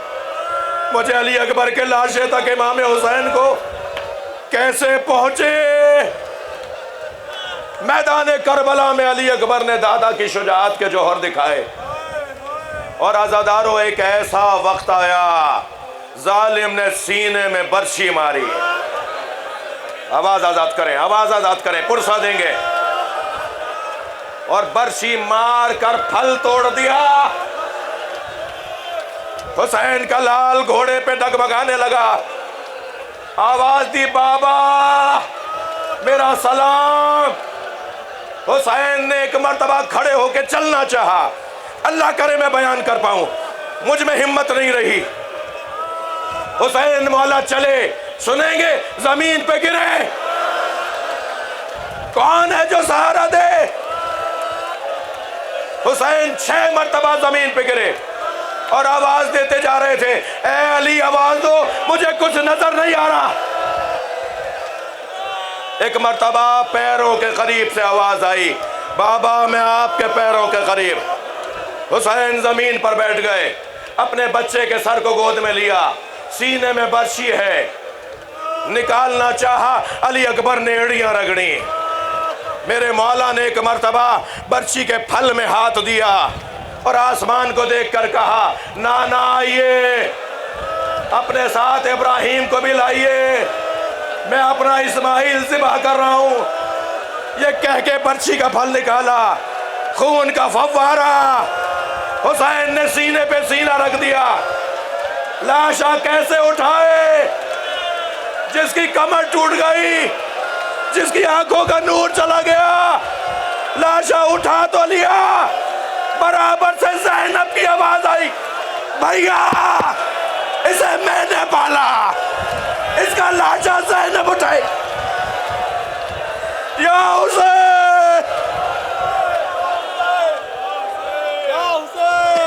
مجھے علی اکبر کے لاشے تک امام حسین کو کیسے پہنچے. میدان کربلا میں علی اکبر نے دادا کی شجاعت کے جوہر دکھائے. اور عزاداروں ایک ایسا وقت آیا ظالم نے سینے میں برچھی ماری. آواز آزاد کریں، آواز آزاد کریں، پرسہ دیں گے. اور برچھی مار کر پھل توڑ دیا. حسین کا لال گھوڑے پہ ڈگمگانے لگا. آواز دی بابا میرا سلام. حسین نے ایک مرتبہ کھڑے ہو کے چلنا چاہا. اللہ کرے میں بیان کر پاؤں، مجھ میں ہمت نہیں رہی. حسین مولا چلے، سنیں گے زمین پہ گرے. کون ہے جو سہارا دے؟ حسین 6 مرتبہ زمین پہ گرے اور آواز دیتے جا رہے تھے، اے علی آواز دو، مجھے کچھ نظر نہیں آ رہا. ایک مرتبہ پیروں کے قریب سے آواز آئی، بابا میں آپ کے پیروں کے قریب. حسین زمین پر بیٹھ گئے، اپنے بچے کے سر کو گود میں لیا. سینے میں برچھی ہے، نکالنا چاہا، علی اکبر نے ایڑیاں رگڑیں. میرے مولا نے ایک مرتبہ برچھی کے پھل میں ہاتھ دیا اور آسمان کو دیکھ کر کہا، نانا آئیے، اپنے ساتھ ابراہیم کو بھی لائیے، میں اپنا اسماعیل ذبح کر رہا ہوں. یہ کہہ کے برچھی کا پھل نکالا، خون کا فوارہ. حسین نے سینے پہ سینہ رکھ دیا. لاشا کیسے اٹھائے؟ جس کی کمر ٹوٹ گئی، جس کی آنکھوں کا نور چلا گیا. لاشا اٹھا تو لیا، برابر سے زینب کی آواز آئی، بھیا اسے میں نے پالا، اس کا لاشا زینب اٹھائی. یا حسین